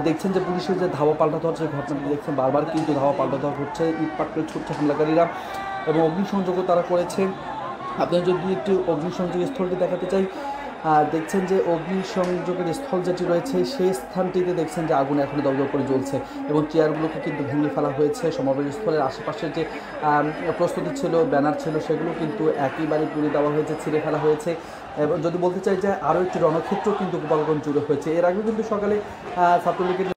দেখছেন যে পুলিশের যে ধাওয়া পাল্টা দেওয়ার যে ঘটনাটি দেখছেন বারবার কিন্তু ধাওয়া পাল্টা দেওয়া হচ্ছে, ইট পাটকেল ছুটছে হামলাকারীরা এবং অগ্নিসংযোগও তারা করেছে। আপনারা যদি একটু অগ্নিসংযোগের স্থলটি দেখাতে চাই, দেখছেন যে অগ্নিসংযোগের স্থল যেটি রয়েছে সেই স্থানটিতে দেখছেন যে আগুন এখনও দগ্ধ করে জ্বলছে এবং চেয়ারগুলোকে কিন্তু ভেঙে ফেলা হয়েছে। সমাবেশ স্থলের আশেপাশে যে প্রস্তুতি ছিল, ব্যানার ছিল, সেগুলো কিন্তু একেবারে পুড়ে দেওয়া হয়েছে, ছিঁড়ে ফেলা হয়েছে এবং যদি বলতে চাই যে আরও একটি রণক্ষেত্র কিন্তু গোপালগঞ্জ জুড়ে হয়েছে। এর আগেও কিন্তু সকালে ছাত্রলীগের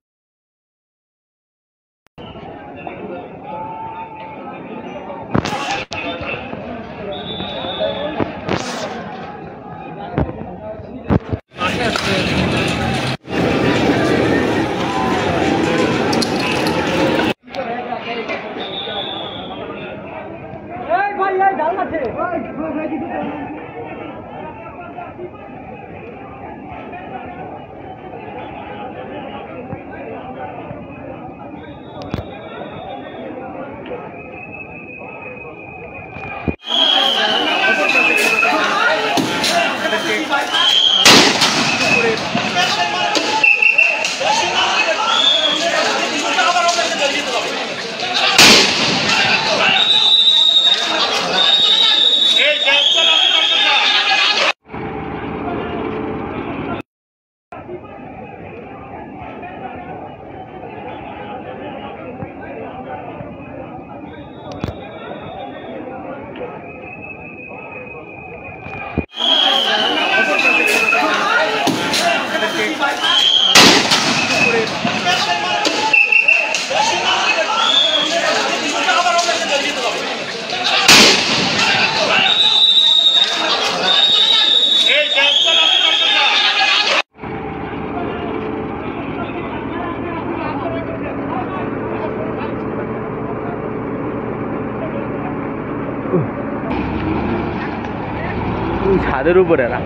ছাদের উপরে এরা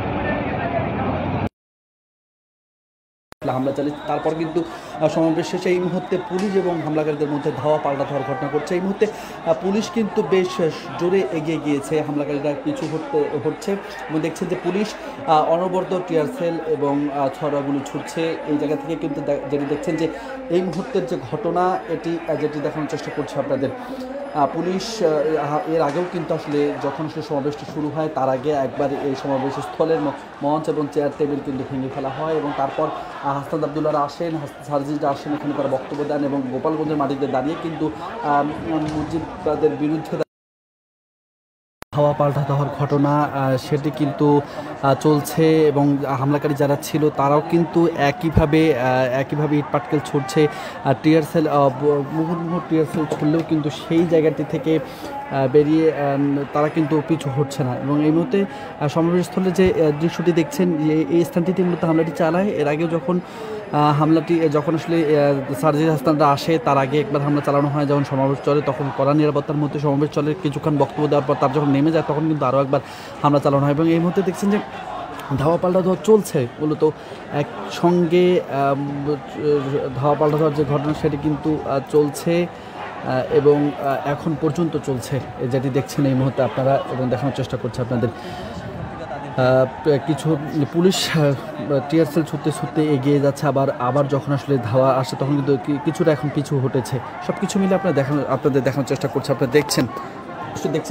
হামলা চালিয়ে তারপর কিন্তু সমাবেশ শেষে এই মুহূর্তে পুলিশ এবং হামলাকারীদের মধ্যে ধাওয়া পাল্টা ধাওয়ার ঘটনা ঘটছে। এই মুহূর্তে পুলিশ কিন্তু বেশ জোরে এগিয়ে গিয়েছে, হামলাকারীরা পিছু হচ্ছে এবং দেখছেন যে পুলিশ অনবরত টিয়ার সেল এবং ছড়াগুলো ছুটছে। এই জায়গা থেকে কিন্তু যেটি দেখছেন যে এই মুহূর্তের যে ঘটনা এটি যেটি দেখানোর চেষ্টা করছে আপনাদের। পুলিশ এর আগেও কিন্তু আসলে যখন আসলে সমাবেশটি শুরু হয় তার আগে একবার এই সমাবেশ স্থলের মঞ্চ এবং চেয়ার টেবিল কিন্তু ভেঙে ফেলা হয় এবং তারপর হাসনাত আবদুল্লাহরা আসেন, সার্জিরা আসেন, এখানে তারা বক্তব্য দেন এবং গোপালগঞ্জের মাটিতে দাঁড়িয়ে কিন্তু মুজিববাদের বিরুদ্ধে ধাওয়া পাল্টা দেওয়ার ঘটনা সেটি কিন্তু চলছে এবং হামলাকারী যারা ছিল তারাও কিন্তু একইভাবে ইট পাটকেল ছুটছে। টিয়ার সেল মুহুর্মুহু টিয়ার সেল ছুড়লেও কিন্তু সেই জায়গাটি থেকে বেরিয়ে তারা কিন্তু পিছু হচ্ছে না এবং এই মুহূর্তে সমাবেশস্থলে যে দৃশ্যটি দেখছেন এই স্থানটিতে মূলত হামলাটি চালায়। এর আগেও যখন যখন আসলে সার্জির হাসনাতরা আসে তার আগে একবার হামলা চালানো হয়, যখন সমাবেশ চলে তখন কড়া নিরাপত্তার মধ্যে সমাবেশ চলে, কিছুক্ষণ বক্তব্য দেওয়ার পর তার যখন নেমে যায় তখন কিন্তু আরও একবার হামলা চালানো হয় এবং এই মুহূর্তে দেখছেন যে ধাওয়া পাল্টা দেওয়া চলছে। মূলত একসঙ্গে ধাওয়া পাল্টা দেওয়ার যে ঘটনা সেটি কিন্তু চলছে এবং এখন পর্যন্ত চলছে, যেটি দেখছেন এই মুহূর্তে আপনারা এবং দেখানোর চেষ্টা করছে আপনাদের। কিছু পুলিশ টিয়ার সেল ছুটতে এগিয়ে যাচ্ছে, আবার যখন আসলে ধাওয়া আসে তখন কিন্তু কিছুটা এখন পিছু হটেছে। সব কিছু মিলে আপনাদের দেখানোর চেষ্টা করছে। আপনারা দেখছেন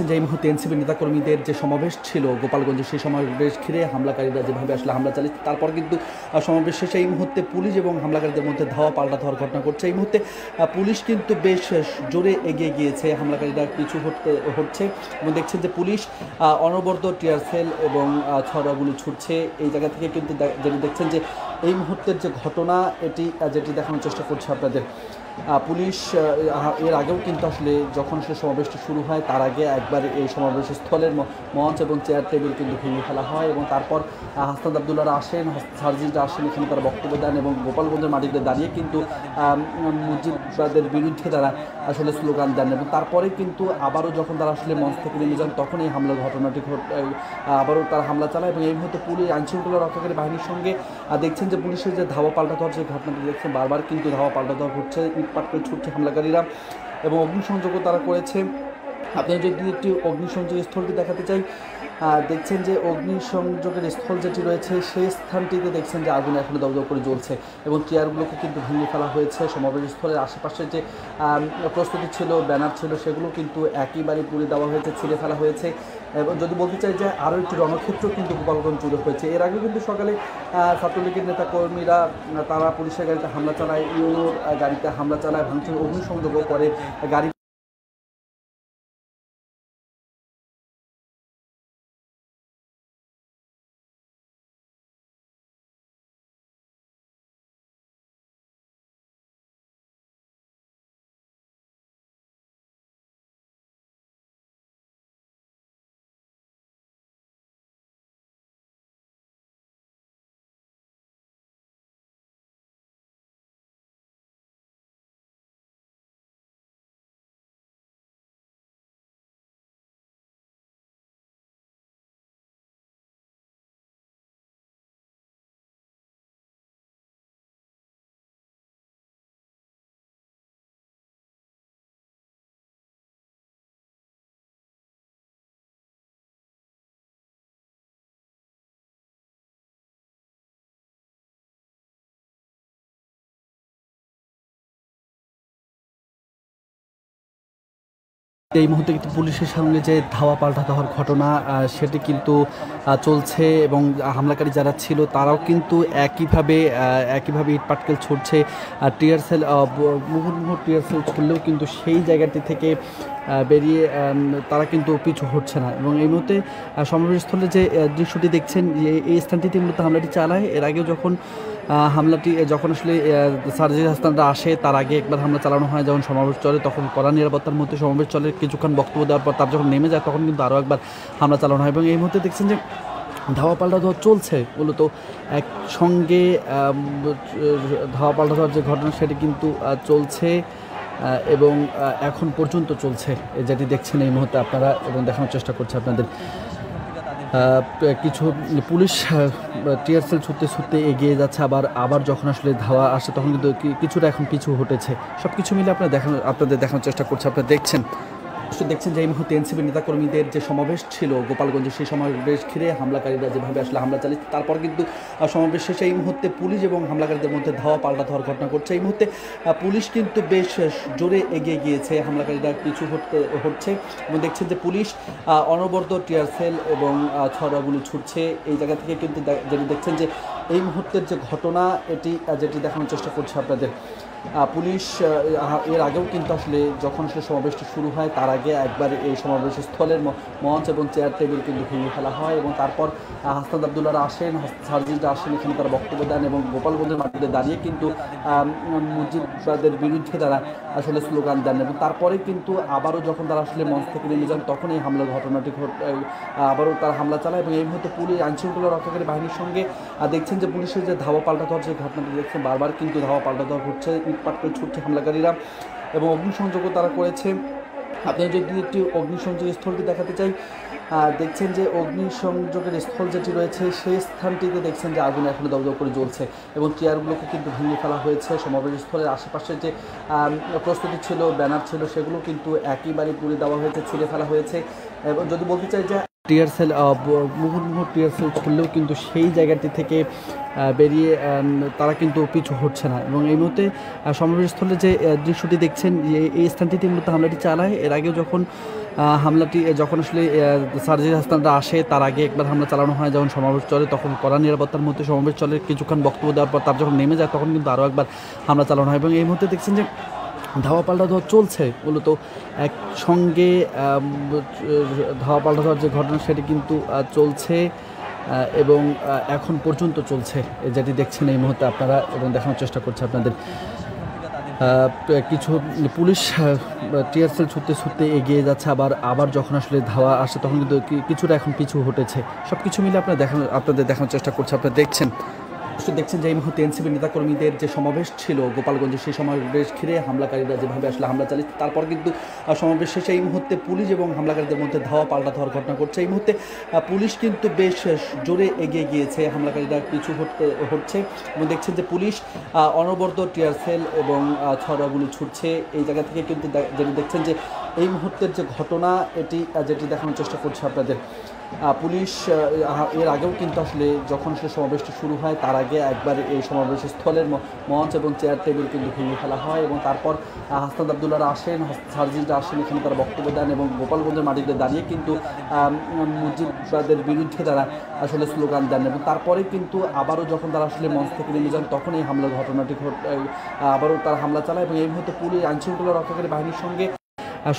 যে এই মুহূর্তে এনসিপি নেতাকর্মীদের যে সমাবেশ ছিল গোপালগঞ্জে, সেই সমাবেশ ঘিরে হামলাকারীরা যেভাবে আসলে হামলা চালিয়ে তারপর কিন্তু সমাবেশ শেষে এই মুহূর্তে পুলিশ এবং হামলাকারীদের মধ্যে ধাওয়া পাল্টা ধাওয়ার ঘটনা ঘটছে। এই মুহূর্তে পুলিশ কিন্তু বেশ জোরে এগিয়ে গিয়েছে, হামলাকারীরা পিছু হচ্ছে এবং দেখছেন যে পুলিশ অনবরত টিয়ার সেল এবং ছড়াগুলো ছুটছে। এই জায়গা থেকে কিন্তু যেটি দেখছেন যে এই মুহূর্তের যে ঘটনা এটি যেটি দেখানোর চেষ্টা করছে আপনাদের। পুলিশ এর আগেও কিন্তু আসলে যখন আসলে সমাবেশটি শুরু হয় তার আগে একবার এই সমাবেশ স্থলের মঞ্চ এবং চেয়ার টেবিল কিন্তু ভেঙে ফেলা হয় এবং তারপর হাসনাত আবদুল্লাহরা আসেন, সার্জিরা আসেন, এখানে তারা বক্তব্য দেন এবং গোপালগঞ্জের মাটিতে দাঁড়িয়ে কিন্তু মুজিববাদের বিরুদ্ধে তারা আসলে স্লোগান দেন এবং তারপরে কিন্তু আবারও যখন তারা আসলে মঞ্চ থেকে নেমে যান তখন এই হামলার ঘটনাটি আবারও তারা হামলা চালায় এবং এই মুহূর্তে পুলিশ আইনশৃঙ্খলা রক্ষাকারী বাহিনীর সঙ্গে দেখছেন যে পুলিশের যে ধাওয়া পাল্টা দেওয়ার যে ঘটনাটি দেখছেন, বারবার কিন্তু ধাওয়া পাল্টা দেওয়া ঘটছে, ইট পাটকেল ছুটছে হামলাকারীরা এবং অগ্নিসংযোগও তারা করেছে। আপনারা যদি একটি অগ্নিসংযোগের স্থলটি দেখাতে চাই, দেখছেন যে অগ্নিসংযোগের স্থল যেটি রয়েছে সেই স্থানটিতে দেখছেন যে আগুন এখনও দপদপ করে জ্বলছে এবং চেয়ারগুলোকে কিন্তু ভেঙে ফেলা হয়েছে। সমাবেশ স্থলের আশেপাশে যে প্রস্তুতি ছিল, ব্যানার ছিল, সেগুলো কিন্তু একেবারে পুড়ে দেওয়া হয়েছে, ছিঁড়ে ফেলা হয়েছে এবং যদি বলতে চাই যে আরও একটি রণক্ষেত্র কিন্তু গোপালগঞ্জ জুড়ে হয়েছে। এর আগে কিন্তু সকালে ছাত্রলীগের নেতাকর্মীরা তারা পুলিশের গাড়িতে হামলা চালায়, ইউনোর গাড়িতে হামলা চালায়, ভাঙচুর অগ্নিসংযোগও করে গাড়ি। এই মুহূর্তে কিন্তু পুলিশের সঙ্গে যে ধাওয়া পাল্টা দেওয়ার ঘটনা সেটি কিন্তু চলছে এবং হামলাকারী যারা ছিল তারাও কিন্তু একইভাবে ইট পাটকেল ছুটছে। টিয়ার সেল মুহুর্মুহু টিয়ার সেল ছুড়লেও কিন্তু সেই জায়গাটি থেকে বেরিয়ে তারা কিন্তু পিছু হচ্ছে না এবং এই মুহূর্তে সমাবেশস্থলে যে দৃশ্যটি দেখছেন এই স্থানটিতে মূলত হামলাটি চালায়। এর আগেও যখন আসলে সার্জির হাসনাতরা আসে তার আগে একবার হামলা চালানো হয়, যখন সমাবেশ চলে তখন কড়া নিরাপত্তার মধ্যে সমাবেশ চলে, কিছুক্ষণ বক্তব্য দেওয়ার পর তার যখন নেমে যায় তখন কিন্তু আরও একবার হামলা চালানো হয় এবং এই মুহূর্তে দেখছেন যে ধাওয়া পাল্টা দেওয়া চলছে। মূলত একসঙ্গে ধাওয়া পাল্টা দেওয়ার যে ঘটনা সেটি কিন্তু চলছে এবং এখন পর্যন্ত চলছে, যেটি দেখছেন এই মুহূর্তে আপনারা এবং দেখানোর চেষ্টা করছে আপনাদের। কিছু পুলিশ টিয়ার সেল ছুটতে ছুটতে এগিয়ে যাচ্ছে, আবার যখন আসলে ধাওয়া আসে তখন কিন্তু কিছুটা এখন পিছু হটেছে। সব কিছু মিলে আপনাদের দেখানোর চেষ্টা করছে। আপনারা দেখছেন যে এই মুহূর্তে এনসিপি নেতাকর্মীদের যে সমাবেশ ছিল গোপালগঞ্জে, সেই সমাবেশ ঘিরে হামলাকারীরা যেভাবে আসলে হামলা চালিয়েছে, তারপর কিন্তু সমাবেশ শেষে এই মুহূর্তে পুলিশ এবং হামলাকারীদের মধ্যে ধাওয়া পাল্টা ধাওয়ার ঘটনা ঘটছে। এই মুহূর্তে পুলিশ কিন্তু বেশ জোরে এগিয়ে গিয়েছে, হামলাকারীরা পিছু হচ্ছে এবং দেখছেন যে পুলিশ অনবরত টিয়ার সেল এবং ছড়াগুলি ছুটছে। এই জায়গা থেকে কিন্তু যেটি দেখছেন যে এই মুহূর্তের যে ঘটনা যেটি দেখানোর চেষ্টা করছে আপনাদের। পুলিশ এর আগেও কিন্তু আসলে যখন আসলে সমাবেশটি শুরু হয় তার আগে একবার এই সমাবেশ স্থলের মঞ্চ এবং চেয়ার টেবিল কিন্তু ভেঙে ফেলা হয় এবং তারপর হাসনাত আবদুল্লাহরা আসেন, সার্জিনরা আসেন, এখানে তারা বক্তব্য দেন এবং গোপালগঞ্জের মাটিতে দাঁড়িয়ে কিন্তু মুজিববাদের বিরুদ্ধে তারা আসলে স্লোগান দেন এবং তারপরে কিন্তু আবারও যখন তারা আসলে মঞ্চ থেকে নেমে যান তখন এই হামলার ঘটনাটি আবারও তারা হামলা চালায় এবং এই মুহূর্তে পুলিশ আইনশৃঙ্খলা রক্ষাকারী বাহিনীর সঙ্গে দেখছেন যে পুলিশের যে ধাওয়া পাল্টা দেওয়ার যে ঘটনাটি দেখছেন, বারবার কিন্তু ধাওয়া পাল্টা দেওয়া ঘটছে, ইটপাট করে ছুটছে হামলাকারীরা এবং অগ্নিসংযোগও তারা করেছে। আপনারা যদি একটি অগ্নিসংযোগের স্থলটি দেখাতে চাই, দেখছেন যে অগ্নিসংযোগের স্থল যেটি রয়েছে সেই স্থানটিতে দেখছেন যে আগুন এখনও দপদপ করে জ্বলছে এবং চেয়ারগুলোকে কিন্তু ভেঙে ফেলা হয়েছে। সমাবেশ স্থলের আশেপাশে যে প্রস্তুতি ছিল, ব্যানার ছিল, সেগুলো কিন্তু একেবারে পুড়ে দেওয়া হয়েছে, ছিঁড়ে ফেলা হয়েছে। এবং যদি বলতে চাই যে টিয়ার সেল মুহুর্মুহ টিয়ার সেল ছুড়লেও কিন্তু সেই জায়গাটি থেকে বেরিয়ে তারা কিন্তু পিছু হচ্ছে না এবং এই মুহূর্তে সমাবেশস্থলে যে দৃশ্যটি দেখছেন এই স্থানটিতে মূলত হামলাটি চালায়। এর আগেও যখন আসলে সার্জির হাসনাতরা আসে তার আগে একবার হামলা চালানো হয়, যখন সমাবেশ চলে তখন কড়া নিরাপত্তার মধ্যে সমাবেশ চলে, কিছুক্ষণ বক্তব্য দেওয়ার পর তার যখন নেমে যায় তখন কিন্তু আরও একবার হামলা চালানো হয় এবং এই মুহূর্তে দেখছেন যে ধাওয়া পাল্টা ধাওয়া চলছে। মূলত একসঙ্গে ধাওয়া পাল্টা ধাওয়ার যে ঘটনা সেটি কিন্তু চলছে এবং এখন পর্যন্ত চলছে, যেটি দেখছেন এই মুহূর্তে আপনারা এবং দেখানোর চেষ্টা করছে আপনাদের। কিছু পুলিশ টিয়ার সেল ছুটতে ছুটতে এগিয়ে যাচ্ছে, আবার যখন আসলে ধাওয়া আসে তখন কিন্তু কিছুটা এখন পিছু হটেছে। সব কিছু মিলে আপনাদের দেখানোর চেষ্টা করছে। আপনারা দেখছেন যে এই মুহূর্তে এনসিপি নেতাকর্মীদের যে সমাবেশ ছিল গোপালগঞ্জে, সেই সমাবেশ ঘিরে হামলাকারীরা যেভাবে আসলে হামলা চালিয়েছে, তারপর কিন্তু সমাবেশ শেষে এই মুহূর্তে পুলিশ এবং হামলাকারীদের মধ্যে ধাওয়া পাল্টা ধাওয়ার ঘটনা ঘটছে। এই মুহূর্তে পুলিশ কিন্তু বেশ জোরে এগিয়ে গিয়েছে, হামলাকারীরা পিছু হচ্ছে এবং দেখছেন যে পুলিশ অনবরত টিয়ার সেল এবং ছড়াগুলি ছুটছে। এই জায়গা থেকে কিন্তু যেটি দেখছেন যে এই মুহূর্তের যে ঘটনা যেটি দেখানোর চেষ্টা করছে আপনাদের। পুলিশ এর আগেও কিন্তু আসলে যখন আসলে সমাবেশটি শুরু হয় তার আগে একবার এই সমাবেশ স্থলের মঞ্চ এবং চেয়ার টেবিল কিন্তু ভেঙে ফেলা হয় এবং তারপর হাসনাত আবদুল্লাহরা আসেন, সার্জিনরা আসেন, এখানে তারা বক্তব্য দেন এবং গোপালগঞ্জের মাটিতে দাঁড়িয়ে কিন্তু মুজিববাদের বিরুদ্ধে তারা আসলে স্লোগান দেন এবং তারপরে কিন্তু আবারও যখন তারা আসলে মঞ্চ থেকে নেমে যান তখন এই হামলার ঘটনাটি আবারও তারা হামলা চালায় এবং এই মুহূর্তে পুলিশ আইনশৃঙ্খলা রক্ষাকারী বাহিনীর সঙ্গে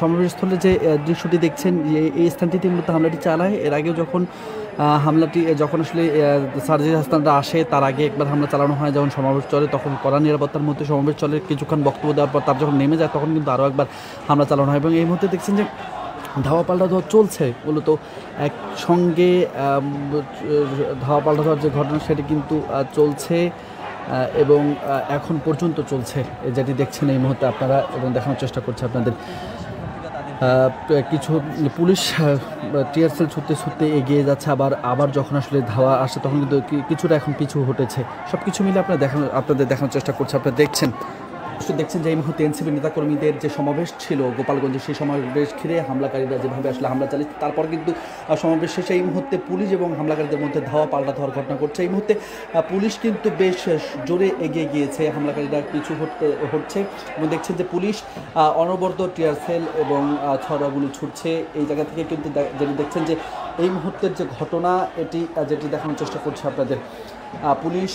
সমাবেশস্থলে যে দৃশ্যটি দেখছেন এই স্থানটিতে মূলত হামলাটি চালায়। এর আগেও যখন আসলে সার্জির হাসনাতরা আসে তার আগে একবার হামলা চালানো হয়, যখন সমাবেশ চলে তখন কড়া নিরাপত্তার মধ্যে সমাবেশ চলে, কিছুক্ষণ বক্তব্য দেওয়ার পর তার যখন নেমে যায় তখন কিন্তু আরও একবার হামলা চালানো হয় এবং এই মুহূর্তে দেখছেন যে ধাওয়া পাল্টা ধাওয়া চলছে। মূলত একসঙ্গে ধাওয়া পাল্টা ধাওয়ার যে ঘটনা সেটি কিন্তু চলছে এবং এখন পর্যন্ত চলছে, যেটি দেখছেন এই মুহূর্তে আপনারা এবং দেখানোর চেষ্টা করছে আপনাদের। কিছু পুলিশ টিয়ার সেল ছুটতে ছুটতে এগিয়ে যাচ্ছে, আবার যখন আসলে ধাওয়া আসে তখন কিন্তু কিছুটা এখন পিছু হটেছে। সব কিছু মিলে আপনাদের দেখানোর চেষ্টা করছে। আপনারা দেখছেন যে এই মুহূর্তে এনসিপি নেতাকর্মীদের যে সমাবেশ ছিল গোপালগঞ্জে, সেই সমাবেশ ঘিরে হামলাকারীরা যেভাবে আসলে হামলা চালিয়েছে, তারপর কিন্তু সমাবেশ শেষে এই মুহূর্তে পুলিশ এবং হামলাকারীদের মধ্যে ধাওয়া পাল্টা ধাওয়ার ঘটনা ঘটছে। এই মুহূর্তে পুলিশ কিন্তু বেশ জোরে এগিয়ে গিয়েছে, হামলাকারীরা পিছু হচ্ছে এবং দেখছেন যে পুলিশ অনবরত টিয়ার সেল এবং ছড়াগুলি ছুটছে। এই জায়গা থেকে কিন্তু যেটি দেখছেন যে এই মুহূর্তের যে ঘটনা যেটি দেখানোর চেষ্টা করছে আপনাদের। পুলিশ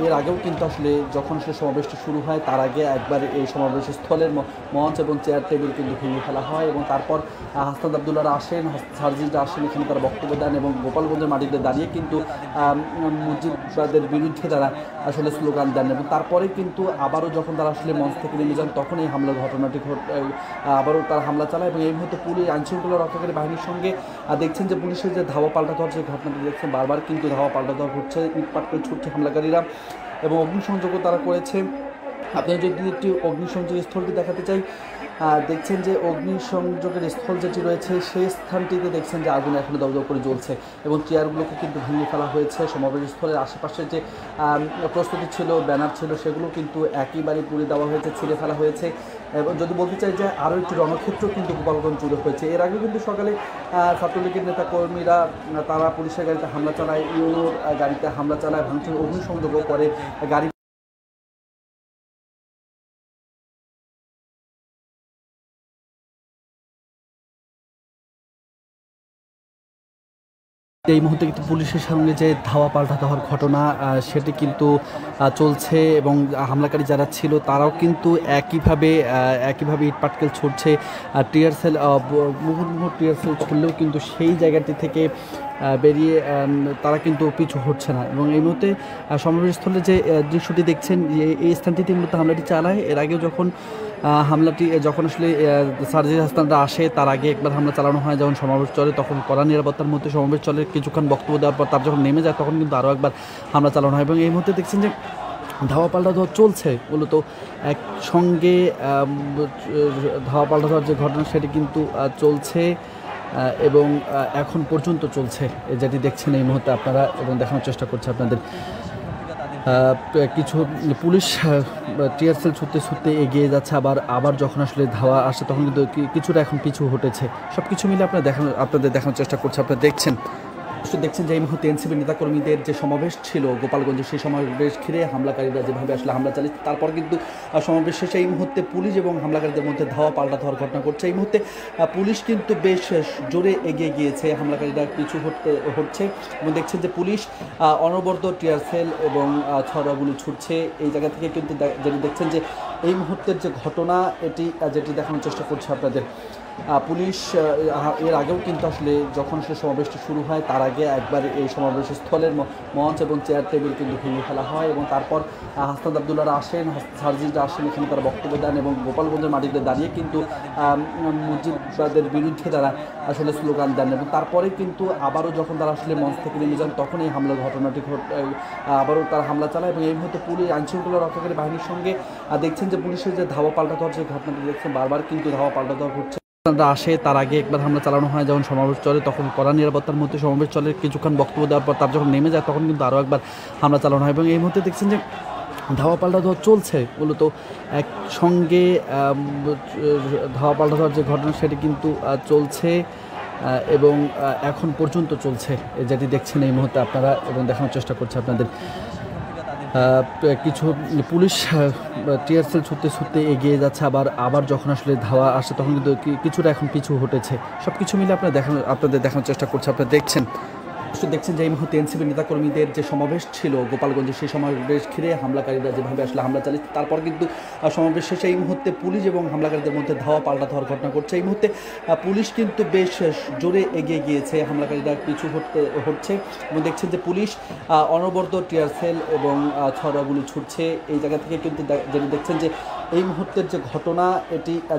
এর আগেও কিন্তু আসলে যখন আসলে সমাবেশটি শুরু হয় তার আগে একবার এই সমাবেশ স্থলের মঞ্চ এবং চেয়ার টেবিল কিন্তু ভেঙে ফেলা হয় এবং তারপর হাসনাত আবদুল্লাহরা আসেন, সার্জিনরা আসেন, এখানে তারা বক্তব্য দেন এবং গোপালগঞ্জের মাটিতে দাঁড়িয়ে কিন্তু মুজিববাদের বিরুদ্ধে তারা আসলে স্লোগান দেন এবং তারপরে কিন্তু আবারও যখন তারা আসলে মঞ্চ থেকে নেমে যান তখন এই হামলার ঘটনাটি আবারও তারা হামলা চালায় এবং এই মুহূর্তে পুলিশ আইনশৃঙ্খলা রক্ষাকারী বাহিনীর সঙ্গে দেখছেন যে পুলিশের যে ধাওয়া পাল্টা দেওয়ার যে ঘটনাটি দেখছেন, বারবার কিন্তু ধাওয়া পাল্টা দেওয়া ঘটছে, ইটপাট করে ছুটছে হামলাকারীরা এবং অগ্নিসংযোগও তারা করেছে। আপনারা যদি একটি অগ্নিসংযোগের স্থলটি দেখাতে চাই, দেখছেন যে অগ্নিসংযোগের স্থল যেটি রয়েছে সেই স্থানটিতে দেখছেন যে আগুন এখনো দগ্ধ করে জ্বলছে এবং চেয়ারগুলোকে কিন্তু ভেঙে ফেলা হয়েছে। সমাবেশ স্থলের আশেপাশে যে প্রস্তুতি ছিল, ব্যানার ছিল, সেগুলো কিন্তু একইবারে পুড়ে দেওয়া হয়েছে, ছিঁড়ে ফেলা হয়েছে। এবং যদি বলতে চাই যে আরও একটি রণক্ষেত্র কিন্তু গোপালগঞ্জ জুড়ে হয়েছে। এর আগে কিন্তু সকালে ছাত্রলীগের নেতাকর্মীরা তারা পুলিশের গাড়িতে হামলা চালায়, ইউনোর গাড়িতে হামলা চালায়, ভাঙচুর অগ্নিসংযোগও করে। গাড়ি এই মুহূর্তে কিন্তু পুলিশের সঙ্গে যে ধাওয়া পাল্টা দেওয়ার ঘটনা সেটি কিন্তু চলছে এবং হামলাকারী যারা ছিল তারাও কিন্তু একইভাবে ইট পাটকেল ছুটছে। টিয়ার সেল মুহুর্মুহু টিয়ার সেল ছুড়লেও কিন্তু সেই জায়গাটি থেকে বেরিয়ে তারা কিন্তু পিছু হচ্ছে না। এবং এই মুহূর্তে সমাবেশস্থলে যে দৃশ্যটি দেখছেন, এই স্থানটিতে মূলত হামলাটি চালায়। এর আগেও যখন আসলে সার্জিস হাসানরা আসে, তার আগে একবার হামলা চালানো হয় যখন সমাবেশ চলে, তখন কড়া নিরাপত্তার মধ্যে সমাবেশ চলে। কিছুক্ষণ বক্তব্য দেওয়ার পর তার যখন নেমে যায় তখন কিন্তু আরও একবার হামলা চালানো হয়। এবং এই মুহূর্তে দেখছেন যে ধাওয়া পাল্টা দেওয়া চলছে। মূলত একসঙ্গে ধাওয়া পাল্টা দেওয়ার যে ঘটনা সেটি কিন্তু চলছে এবং এখন পর্যন্ত চলছে, যেটি দেখছেন এই মুহূর্তে আপনারা এবং দেখানোর চেষ্টা করছে আপনাদের। কিছু পুলিশ টিয়ার সেল ছুটতে এগিয়ে যাচ্ছে, আবার যখন আসলে ধাওয়া আসে তখন কিন্তু কিছুটা এখন পিছু হটেছে। সব কিছু মিলে আপনাদের দেখানোর চেষ্টা করছে, আপনারা দেখছেন যে এই মুহূর্তে এনসিপি নেতাকর্মীদের যে সমাবেশ ছিল গোপালগঞ্জে, সেই সমাবেশ ঘিরে হামলাকারীরা যেভাবে আসলে হামলা চালিয়েছে, তারপর কিন্তু সমাবেশ শেষে এই মুহূর্তে পুলিশ এবং হামলাকারীদের মধ্যে ধাওয়া পাল্টা দেওয়ার ঘটনা ঘটছে। এই মুহূর্তে পুলিশ কিন্তু বেশ জোরে এগিয়ে গিয়েছে, হামলাকারীরা পিছু হচ্ছে এবং দেখছেন যে পুলিশ অনবরত টিয়ার সেল এবং ছড়াগুলো ছুটছে। এই জায়গা থেকে কিন্তু যেটি দেখছেন যে এই মুহূর্তের যে ঘটনা যেটি দেখানোর চেষ্টা করছে আপনাদের। পুলিশ এর আগেও কিন্তু আসলে যখন আসলে সমাবেশটি শুরু হয় তার আগে একবার এই সমাবেশ স্থলের মঞ্চ এবং চেয়ার টেবিল কিন্তু ভেঙে ফেলা হয় এবং তারপর হাসনাত আবদুল্লাহরা আসেন, সার্জিসরা আসেন, এখানে তারা বক্তব্য দেন এবং গোপালগঞ্জের মাটিতে দাঁড়িয়ে কিন্তু মুজিববাদের বিরুদ্ধে তারা আসলে স্লোগান দেন। এবং তারপরে কিন্তু আবারও যখন তারা আসলে মঞ্চ থেকে নেমে যান তখন এই হামলার ঘটনাটি আবারও তারা হামলা চালায়। এবং এই মুহূর্তে পুলিশ আইনশৃঙ্খলা রক্ষাকারী বাহিনীর সঙ্গে দেখছেন যে পুলিশের যে ধাওয়া পাল্টা দেওয়ার যে ঘটনাটি দেখছেন, বারবার কিন্তু ধাওয়া পাল্টা দেওয়া হচ্ছে। আসে, তার আগে একবার হামলা চালানো হয় যখন সমাবেশ চলে, তখন কড়া নিরাপত্তার মধ্যে সমাবেশ চলে। কিছুক্ষণ বক্তব্য দেওয়ার পর তার যখন নেমে যায় তখন কিন্তু আরও একবার হামলা চালানো হয়। এবং এই মুহূর্তে দেখছেন যে ধাওয়া পাল্টা দেওয়া চলছে। মূলত একসঙ্গে ধাওয়া পাল্টা দেওয়ার যে ঘটনা সেটি কিন্তু চলছে এবং এখন পর্যন্ত চলছে, যেটি দেখছেন এই মুহূর্তে আপনারা এবং দেখানোর চেষ্টা করছে আপনাদের। কিছু পুলিশ টিয়ার সেল ছুটতে এগিয়ে যাচ্ছে, আবার যখন আসলে ধাওয়া আসে তখন কিন্তু কিছুটা এখন পিছু হটেছে। সব কিছু মিলে আপনাদের দেখানোর চেষ্টা করছে, আপনারা দেখছেন যে এই মুহূর্তে এনসিপি নেতাকর্মীদের যে সমাবেশ ছিল গোপালগঞ্জে, সেই সমাবেশ ঘিরে হামলাকারীরা যেভাবে আসলে হামলা চালিয়েছে, তারপর কিন্তু সমাবেশ শেষে এই মুহূর্তে পুলিশ এবং হামলাকারীদের মধ্যে ধাওয়া পাল্টা দেওয়ার ঘটনা ঘটছে। এই মুহূর্তে পুলিশ কিন্তু বেশ জোরে এগিয়ে গিয়েছে, হামলাকারীরা পিছু হচ্ছে এবং দেখছেন যে পুলিশ অনবরত টিয়ার সেল এবং ছড়াগুলো ছুটছে। এই জায়গা থেকে কিন্তু যেটি দেখছেন যে এই মুহূর্তের যে ঘটনা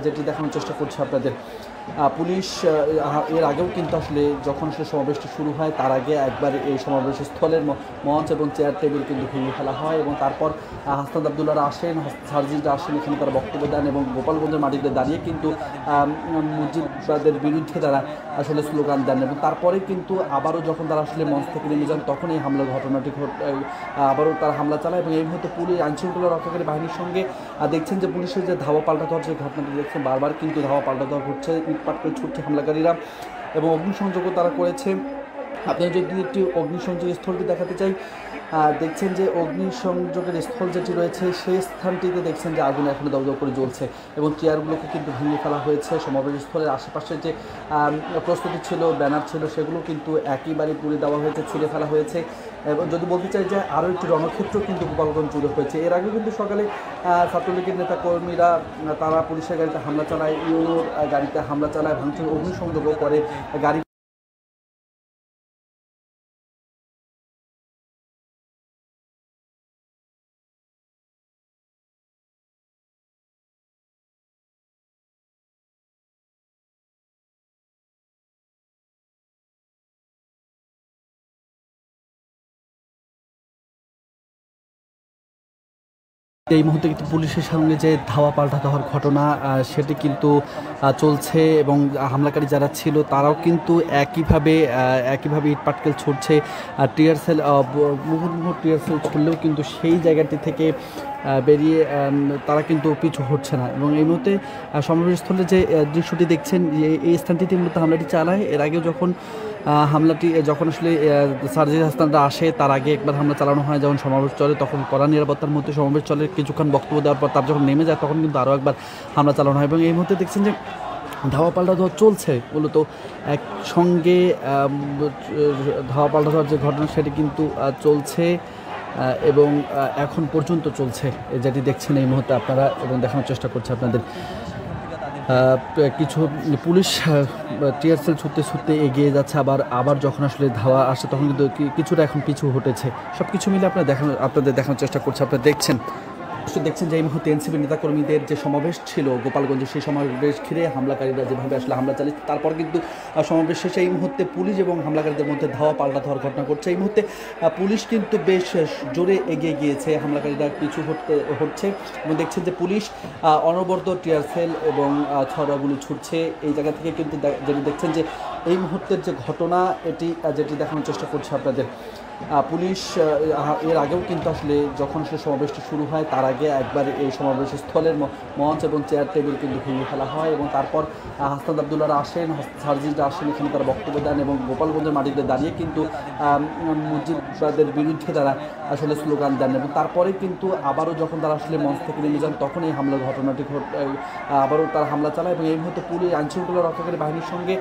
যেটি দেখানোর চেষ্টা করছে আপনাদের। পুলিশ এর আগেও কিন্তু আসলে যখন আসলে সমাবেশটি শুরু হয় তার আগে একবার এই সমাবেশ স্থলের মঞ্চ এবং চেয়ার টেবিল কিন্তু ভেঙে ফেলা হয় এবং তারপর হাসনাত আবদুল্লাহরা আসেন, সার্জিসরা আসেন, এখানে তারা বক্তব্য দেন এবং গোপালগঞ্জের মাটিতে দাঁড়িয়ে কিন্তু মুজিববাদের বিরুদ্ধে তারা আসলে স্লোগান দেন। এবং তারপরে কিন্তু আবারও যখন তারা আসলে মঞ্চ থেকে নেমে যান তখন এই হামলার ঘটনাটি আবারও তারা হামলা চালায়। এবং এই মুহূর্তে পুলিশ আইনশৃঙ্খলা রক্ষাকারী বাহিনীর সঙ্গে দেখছেন যে পুলিশের যে ধাওয়া পাল্টা দেওয়ার যে ঘটনাটি দেখছেন, বারবার কিন্তু ধাওয়া পাল্টা দেওয়া হচ্ছে, ইট পাটকেল ছুটছে হামলাকারীরা এবং অগ্নিসংযোগও তারা করেছে। আপনারা যদি একটি অগ্নিসংযোগ স্থলটি দেখাতে চাই, দেখছেন যে অগ্নিসংযোগের স্থল যেটি রয়েছে সেই স্থানটিতে দেখছেন যে আগুন এখনো দগ্ধ করে জ্বলছে এবং চেয়ারগুলোকে কিন্তু ভেঙে ফেলা হয়েছে। সমাবেশ স্থলের আশেপাশে যে প্রস্তুতি ছিল, ব্যানার ছিল, সেগুলো কিন্তু একইবারে পুড়ে দেওয়া হয়েছে, ছিঁড়ে ফেলা হয়েছে। এবং যদি বলতে চাই যে আরও একটি রণক্ষেত্র কিন্তু গোপালগঞ্জ জুড়ে হয়েছে। এর আগে কিন্তু সকালে ছাত্রলীগের নেতাকর্মীরা তারা পুলিশের গাড়িতে হামলা চালায়, ইউনোর গাড়িতে হামলা চালায়, ভাঙচুর অগ্নিসংযোগও করে। গাড়ি এই মুহূর্তে কিন্তু পুলিশের সঙ্গে যে ধাওয়া পাল্টা হওয়ার ঘটনা সেটি কিন্তু চলছে এবং হামলাকারী যারা ছিল তারাও কিন্তু একইভাবে ইট পাটকেল ছুটছে। টিয়ার সেল মুহুর্মুহু টিয়ার সেল ছুড়লেও কিন্তু সেই জায়গাটি থেকে বেরিয়ে তারা কিন্তু পিছু হটছে না। এবং এই মুহূর্তে সমাবেশস্থলে যে দৃশ্যটি দেখছেন এই স্থানটিতে মূলত হামলাটি চালায়। এর আগেও যখন আসলে সার্জিস হাসানরা আসে তার আগে একবার হামলা চালানো হয়, যখন সমাবেশ চলে তখন কড়া নিরাপত্তার মধ্যে সমাবেশ চলে। কিছুক্ষণ বক্তব্য দেওয়ার পর তার যখন নেমে যায় তখন কিন্তু আরও একবার হামলা চালানো হয়। এবং এই মুহূর্তে দেখছেন যে ধাওয়া পাল্টা ধোয়া চলছে, মূলত একসঙ্গে ধাওয়া পাল্টা ধোয়ার যে ঘটনা সেটি কিন্তু চলছে এবং এখন পর্যন্ত চলছে, যেটি দেখছেন এই মুহূর্তে আপনারা এবং দেখানোর চেষ্টা করছে আপনাদের। কিছু পুলিশ টিয়ার সেল ছুটতে এগিয়ে যাচ্ছে, আবার যখন আসলে ধাওয়া আসে তখন কিন্তু কিছুটা এখন পিছু হটেছে। সব কিছু মিলে আপনাদের দেখানোর চেষ্টা করছে, আপনারা দেখছেন যে এই মুহূর্তে এনসিপি নেতাকর্মীদের যে সমাবেশ ছিল গোপালগঞ্জে, সেই সমাবেশ ঘিরে হামলাকারীরা যেভাবে আসলে হামলা চালিয়েছে তারপর কিন্তু সমাবেশ শেষে এই মুহূর্তে পুলিশ এবং হামলাকারীদের মধ্যে ধাওয়া পাল্টা ধোয়ার ঘটনা ঘটছে। এই মুহূর্তে পুলিশ কিন্তু বেশ জোরে এগিয়ে গিয়েছে, হামলাকারীরা পিছু হচ্ছে এবং দেখছেন যে পুলিশ অনবরত টিয়ার সেল এবং ছড়াগুলি ছুটছে। এই জায়গা থেকে কিন্তু যেটি দেখছেন যে এই মুহূর্তের যে ঘটনা যেটি দেখানোর চেষ্টা করছে আপনাদের। পুলিশ এর আগেও কিন্তু আসলে যখন সমাবেশটি শুরু হয় তার আগে একবার এই সমাবেশ স্থলের মঞ্চ এবং চেয়ার টেবিল কিন্তু ভেঙে ফেলা হয় এবং তারপর হাসনাত আবদুল্লাহরা আসেন, সার্জিসরা আসেন, এখানে তারা বক্তব্য দেন এবং গোপালগঞ্জের মাটিতে দাঁড়িয়ে কিন্তু মুজিববাদের বিরুদ্ধে তারা আসলে স্লোগান দেন এবং তারপরে কিন্তু আবারও যখন তারা আসলে মঞ্চ থেকে নেমে যান তখন এই হামলার ঘটনাটি আবারও তারা হামলা চালায়। এবং এই মুহূর্তে পুলিশ আইনশৃঙ্খলা রক্ষাকারী বাহিনীর সঙ্গে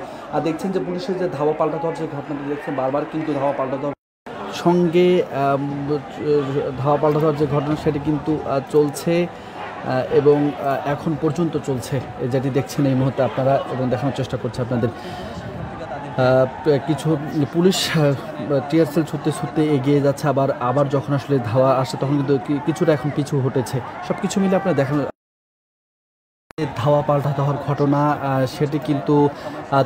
দেখছেন যে পুলিশের যে ধাওয়া পাল্টা দেওয়ার যে ঘটনাটি দেখছেন, বারবার কিন্তু ধাওয়া পাল্টা দেওয়ার সঙ্গে ধাওয়া পাল্টা দেওয়ার যে ঘটনা সেটি কিন্তু চলছে এবং এখন পর্যন্ত চলছে, যেটি দেখছেন এই মুহূর্তে আপনারা এবং দেখানোর চেষ্টা করছে আপনাদের। কিছু পুলিশ টিয়ার সেল ছুটতে এগিয়ে যাচ্ছে, আবার যখন আসলে ধাওয়া আসে তখন কিন্তু কিছুটা এখন পিছু হটেছে। সব কিছু মিলে আপনারা ধাওয়া পাল্টা হওয়ার ঘটনা সেটি কিন্তু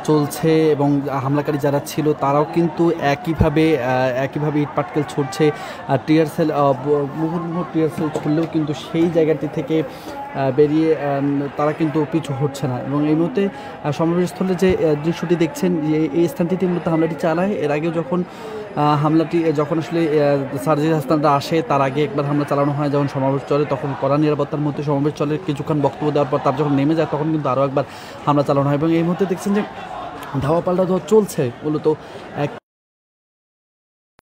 চলছে এবং হামলাকারী যারা ছিল তারাও কিন্তু একইভাবে ইট পাটকেল ছুটছে। টিয়ার সেল মুহুর্মুহু টিয়ার সেল ছুড়লেও কিন্তু সেই জায়গাটি থেকে বেরিয়ে তারা কিন্তু পিছু হটছে না। এবং এই মুহূর্তে সমাবেশস্থলে যে দৃশ্যটি দেখছেন এই স্থানটিতে মূলত হামলাটি চালায়। এর আগেও যখন আসলে সার্জিস হাসানরা আসে তার আগে একবার হামলা চালানো হয়, যখন সমাবেশ চলে তখন কড়া নিরাপত্তার মধ্যে সমাবেশ চলে। কিছুক্ষণ বক্তব্য দেওয়ার পর তার যখন নেমে যায় তখন কিন্তু আরও একবার হামলা চালানো হয়। এবং এই মুহূর্তে দেখছেন যে ধাওয়া পাল্টা ধোয়া চলছে, মূলত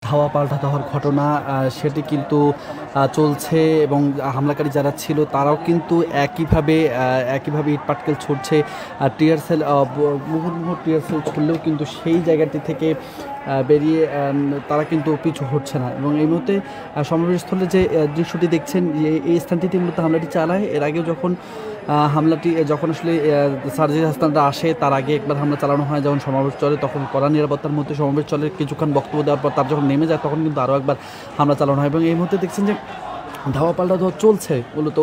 ধাওয়া পাল্টা হওয়ার ঘটনা সেটি কিন্তু চলছে এবং হামলাকারী যারা ছিল তারাও কিন্তু একইভাবে ইট পাটকেল ছুটছে। টিয়ার সেল মুহুর্মুহু টিয়ার সেল ছুড়লেও কিন্তু সেই জায়গাটি থেকে বেরিয়ে তারা কিন্তু পিছু হটছে না। এবং এই মুহূর্তে সমাবেশস্থলে যে দৃশ্যটি দেখছেন এই স্থানটিতে মূলত হামলাটি চালায়। এর আগেও যখন আসলে সার্জিস হাসানরা আসে তার আগে একবার হামলা চালানো হয়, যখন সমাবেশ চলে তখন কড়া নিরাপত্তার মধ্যে সমাবেশ চলে। কিছুক্ষণ বক্তব্য দেওয়ার পর তার যখন নেমে যায় তখন কিন্তু আরও একবার হামলা চালানো হয়। এবং এই মুহূর্তে দেখছেন যে ধাওয়া পাল্টা ধোয়া চলছে, মূলত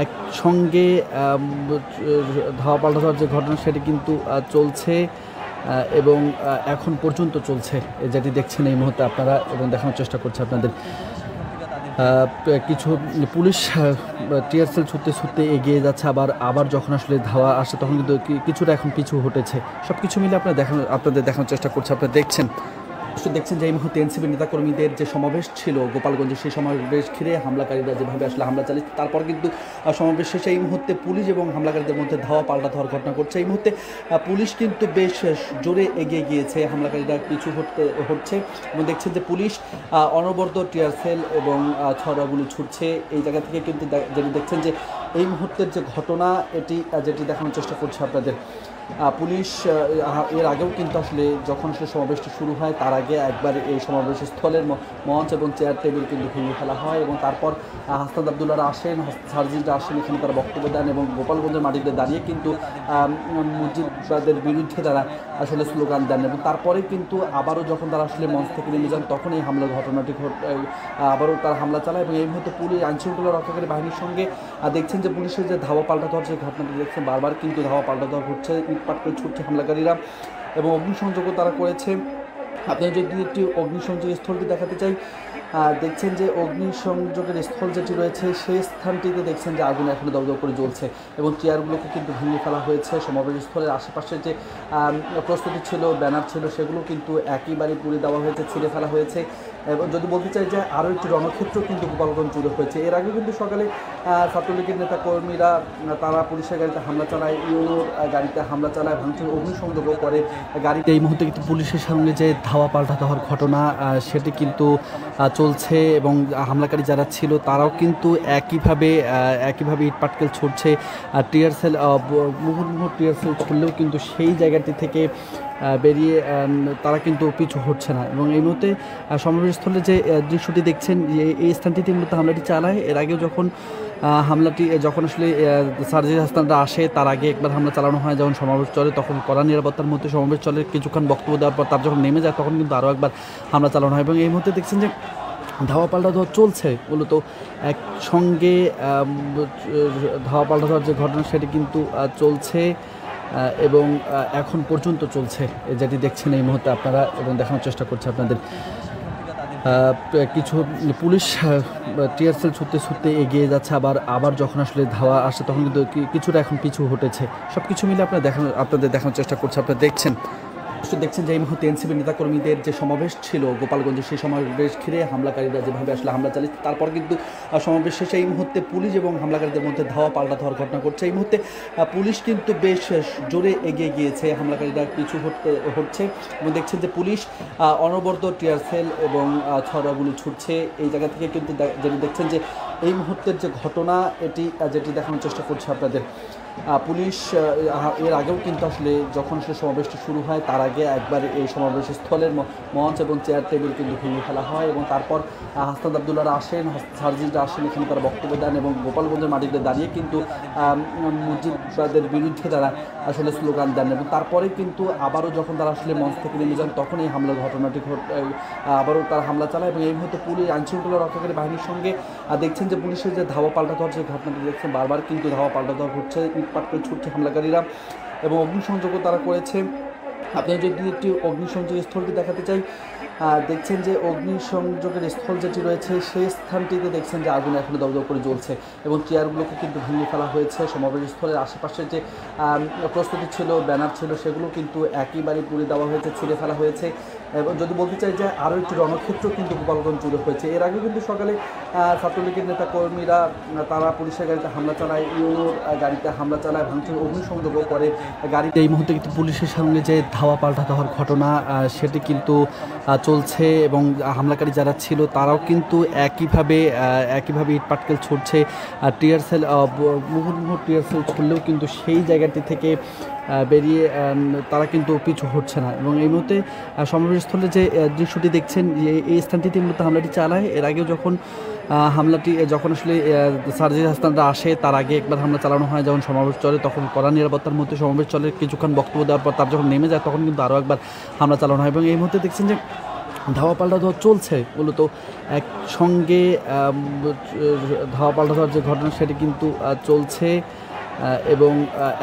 একসঙ্গে ধাওয়া পাল্টা ধোয়ার যে ঘটনা সেটি কিন্তু চলছে এবং এখন পর্যন্ত চলছে, যেটি দেখছেন এই মুহূর্তে আপনারা এবং দেখানোর চেষ্টা করছে আপনাদের। কিছু পুলিশ টিয়ার সেল ছুটতে এগিয়ে যাচ্ছে, আবার যখন আসলে ধাওয়া আসে তখন কিন্তু কিছুটা এখন পিছু হটেছে। সব কিছু মিলে আপনাদের দেখানোর চেষ্টা করছে, আপনারা দেখছেন যে এই মুহূর্তে এনসিপি নেতাকর্মীদের যে সমাবেশ ছিল গোপালগঞ্জে, সেই সমাবেশ ঘিরে হামলাকারীরা যেভাবে আসলে হামলা চালিয়েছে তারপর কিন্তু সমাবেশ শেষে এই মুহূর্তে পুলিশ এবং হামলাকারীদের মধ্যে ধাওয়া পাল্টা ধোয়ার ঘটনা ঘটছে। এই মুহূর্তে পুলিশ কিন্তু বেশ জোরে এগিয়ে গিয়েছে, হামলাকারীরা পিছু হটছে এবং দেখছেন যে পুলিশ অনবরত টিয়ার সেল এবং ছড়াগুলি ছুটছে। এই জায়গা থেকে কিন্তু যেটি দেখছেন যে এই মুহূর্তের যে ঘটনা যেটি দেখানোর চেষ্টা করছে আপনাদের। পুলিশ এর আগেও কিন্তু আসলে যখন সমাবেশটি শুরু হয় তার আগে একবার এই সমাবেশ স্থলের মঞ্চ এবং চেয়ার টেবিল কিন্তু ভেঙে ফেলা হয় এবং তারপর হাসনাত আবদুল্লাহরা আসেন, সার্জিসরা আসেন, এখানে তারা বক্তব্য দেন এবং গোপালগঞ্জের মাটিতে দাঁড়িয়ে কিন্তু মুজিববাদের বিরুদ্ধে তারা আসলে স্লোগান দেন এবং তারপরে কিন্তু আবারও যখন তারা আসলে মঞ্চ থেকে নেমে যান তখন এই হামলার ঘটনাটি আবারও তারা হামলা চালায়। এবং এই মুহূর্তে পুলিশ আইনশৃঙ্খলা রক্ষাকারী বাহিনীর সঙ্গে দেখছেন যে পুলিশের যে ধাওয়া পাল্টা দেওয়ার যে ঘটনাটি দেখছেন, বারবার কিন্তু ধাওয়া পাল্টা দেওয়া ঘটছে, ইট পাটকেল ছুটছে হামলাকারীরা এবং অগ্নিসংযোগও তারা করেছে। আপনাদের যদি একটি অগ্নিসংযোগ স্থলটি দেখাতে চাই, দেখছেন যে অগ্নিসংযোগের স্থল যেটি রয়েছে সেই স্থানটিতে দেখছেন যে আগুন এখনো দগ্ধ করে জ্বলছে এবং চেয়ারগুলোকে কিন্তু ভেঙে ফেলা হয়েছে। সমাবেশ স্থলের আশেপাশে যে প্রস্তুতি ছিল, ব্যানার ছিল, সেগুলো কিন্তু একইবারে পুড়ে দেওয়া হয়েছে, ছিঁড়ে ফেলা হয়েছে। এবং যদি বলতে চাই যে আরও একটি রণক্ষেত্র কিন্তু গোপালগঞ্জ জুড়ে হয়েছে। এর আগে কিন্তু সকালে ছাত্রলীগের নেতাকর্মীরা তারা পুলিশের গাড়িতে হামলা চালায়, ইউনোর গাড়িতে হামলা চালায়, ভাঙচুর অগ্নিসংযোগও করে গাড়িতে। এই মুহূর্তে কিন্তু পুলিশের সঙ্গে যে ধাওয়া পাল্টা দেওয়ার ঘটনা সেটি কিন্তু চলছে এবং হামলাকারী যারা ছিল তারাও কিন্তু একইভাবে ইট পাটকেল ছুটছে। টিয়ার সেল মুহুর্মুহু টিয়ার সেল ছুড়লেও কিন্তু সেই জায়গাটি থেকে বেরিয়ে তারা কিন্তু পিছু হচ্ছে না। এবং এই মুহূর্তে সমাবেশস্থলে যে দৃশ্যটি দেখছেন, এই স্থানটিতে মূলত হামলাটি চালায়। এর আগেও যখন আসলে সার্জিস হাসানরা আসে তার আগে একবার হামলা চালানো হয়, যখন সমাবেশ চলে তখন কড়া নিরাপত্তার মধ্যে সমাবেশ চলে। কিছুক্ষণ বক্তব্য দেওয়ার পর তার যখন নেমে যায় তখন কিন্তু আরও একবার হামলা চালানো হয়। এবং এই মুহূর্তে দেখছেন যে ধাওয়া পাল্টা দেওয়া চলছে। মূলত একসঙ্গে ধাওয়া পাল্টা দেওয়ার যে ঘটনা সেটি কিন্তু চলছে এবং এখন পর্যন্ত চলছে, যেটি দেখছেন এই মুহূর্তে আপনারা এবং দেখানোর চেষ্টা করছে আপনাদের। কিছু পুলিশ টিয়ার সেল ছুটতে এগিয়ে যাচ্ছে, আবার যখন আসলে ধাওয়া আসে তখন কিন্তু কিছুটা এখন পিছু হটেছে। সব কিছু মিলে আপনাদের দেখানোর চেষ্টা করছে, আপনারা দেখছেন যে এই মুহূর্তে এনসিপি নেতাকর্মীদের যে সমাবেশ ছিল গোপালগঞ্জে, সেই সমাবেশ ঘিরে হামলাকারীরা যেভাবে আসলে হামলা চালিয়েছে, তারপর কিন্তু সমাবেশ শেষে এই মুহূর্তে পুলিশ এবং হামলাকারীদের মধ্যে ধাওয়া পাল্টা দেওয়ার ঘটনা ঘটছে। এই মুহূর্তে পুলিশ কিন্তু বেশ জোরে এগিয়ে গিয়েছে, হামলাকারীরা পিছু হচ্ছে এবং দেখছেন যে পুলিশ অনবরত টিয়ার সেল এবং ছড়াগুলি ছুটছে। এই জায়গা থেকে কিন্তু যেটি দেখছেন যে এই মুহূর্তের যে ঘটনা যেটি দেখানোর চেষ্টা করছে আপনাদের। পুলিশ এর আগেও কিন্তু আসলে যখন সে সমাবেশটি শুরু হয় তার আগে একবার এই সমাবেশ স্থলের মঞ্চ এবং চেয়ার টেবিল কিন্তু ভেঙে ফেলা হয় এবং তারপর হাসনাত আবদুল্লাহরা আসেন, সার্জিসরা আসেন, এখানে তারা বক্তব্য দেন এবং গোপালগঞ্জের মাটিতে দাঁড়িয়ে কিন্তু মুজিববাদের বিরুদ্ধে তারা আসলে স্লোগান দেন। এবং তারপরে কিন্তু আবারও যখন তারা আসলে মঞ্চ থেকে নেমে যান তখন এই হামলার ঘটনাটি আবারও তারা হামলা চালায়। এবং এই মুহূর্তে পুলিশ আইনশৃঙ্খলা রক্ষাকারী বাহিনীর সঙ্গে দেখছেন যে পুলিশের যে ধাওয়া পাল্টা দেওয়ার যে ঘটনাটি দেখছেন, বারবার কিন্তু ধাওয়া পাল্টা দেওয়া ঘটছে, ইট পাটকেল ছুটছে হামলাকারীরা এবং অগ্নিসংযোগও তারা করেছে। আপনারা যদি একটি অগ্নিসংযোগ স্থলটি দেখাতে চাই, দেখছেন যে অগ্নিসংযোগের স্থল যেটি রয়েছে সেই স্থানটিতে দেখছেন যে আগুন এখনো দগ্ধ করে জ্বলছে এবং চেয়ারগুলোকে কিন্তু ভেঙে ফেলা হয়েছে। সমাবেশ স্থলের আশেপাশে যে প্রস্তুতি ছিল, ব্যানার ছিল, সেগুলো কিন্তু একইবারে পুড়ে দেওয়া হয়েছে, ছিঁড়ে ফেলা হয়েছে। এবং যদি বলতে চাই যে আরও একটি রণক্ষেত্র কিন্তু গোপালগঞ্জ জুড়ে হয়েছে। এর আগে কিন্তু সকালে ছাত্রলীগের নেতাকর্মীরা তারা পুলিশের গাড়িতে হামলা চালায়, ইউনোর গাড়িতে হামলা চালায়, ভাঙচুর অগ্নিসংযোগও করে গাড়িতে। এই মুহূর্তে কিন্তু পুলিশের সঙ্গে যে ধাওয়া পাল্টা দেওয়ার ঘটনা সেটি কিন্তু চলছে এবং হামলাকারী যারা ছিল তারাও কিন্তু একইভাবে ইট পাটকেল ছুটছে। টিয়ার সেল মুহুর্মুহু টিয়ার সেল ছুড়লেও কিন্তু সেই জায়গাটি থেকে বেরিয়ে তারা কিন্তু পিছু হচ্ছে না। এবং এই মুহূর্তে সমাবেশস্থলে যে দৃশ্যটি দেখছেন, এই স্থানটিতে মূলত হামলাটি চালায়। এর আগেও যখন আসলে সার্জিস হাসানরা আসে তার আগে একবার হামলা চালানো হয়, যখন সমাবেশ চলে তখন কড়া নিরাপত্তার মধ্যে সমাবেশ চলে। কিছুক্ষণ বক্তব্য দেওয়ার পর তার যখন নেমে যায় তখন কিন্তু আরও একবার হামলা চালানো হয়। এবং এই মুহূর্তে দেখছেন যে ধাওয়া পাল্টা দেওয়া চলছে। মূলত একসঙ্গে ধাওয়া পাল্টা দেওয়ার যে ঘটনা সেটি কিন্তু চলছে এবং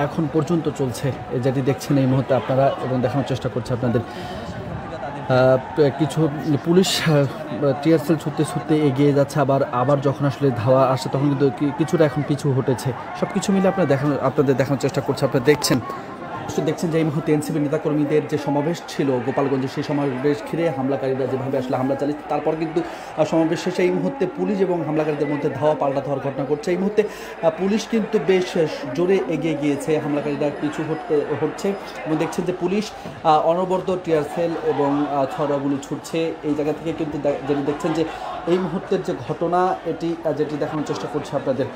এখন পর্যন্ত চলছে, যেটি দেখছেন এই মুহূর্তে আপনারা এবং দেখানোর চেষ্টা করছে আপনাদের। কিছু পুলিশ টিয়ার সেল ছুটতে এগিয়ে যাচ্ছে, আবার যখন আসলে ধাওয়া আসে তখন কিন্তু কিছুটা এখন পিছু হটেছে। সব কিছু মিলে আপনাদের দেখানোর চেষ্টা করছে, আপনারা দেখছেন যে এই মুহূর্তে এনসিপি নেতাকর্মীদের যে সমাবেশ ছিল গোপালগঞ্জে, সেই সমাবেশ ঘিরে হামলাকারীরা যেভাবে আসলে হামলা চালিয়েছে, তারপর কিন্তু সমাবেশ শেষে এই মুহূর্তে পুলিশ এবং হামলাকারীদের মধ্যে ধাওয়া পাল্টা দেওয়ার ঘটনা ঘটছে। এই মুহূর্তে পুলিশ কিন্তু বেশ জোরে এগিয়ে গিয়েছে, হামলাকারীরা পিছু হচ্ছে এবং দেখছেন যে পুলিশ অনবরত টিয়ার সেল এবং ছড়াগুলি ছুটছে। এই জায়গা থেকে কিন্তু যেটি দেখছেন যে এই মুহূর্তের যে ঘটনা যেটি দেখানোর চেষ্টা করছে আপনাদের।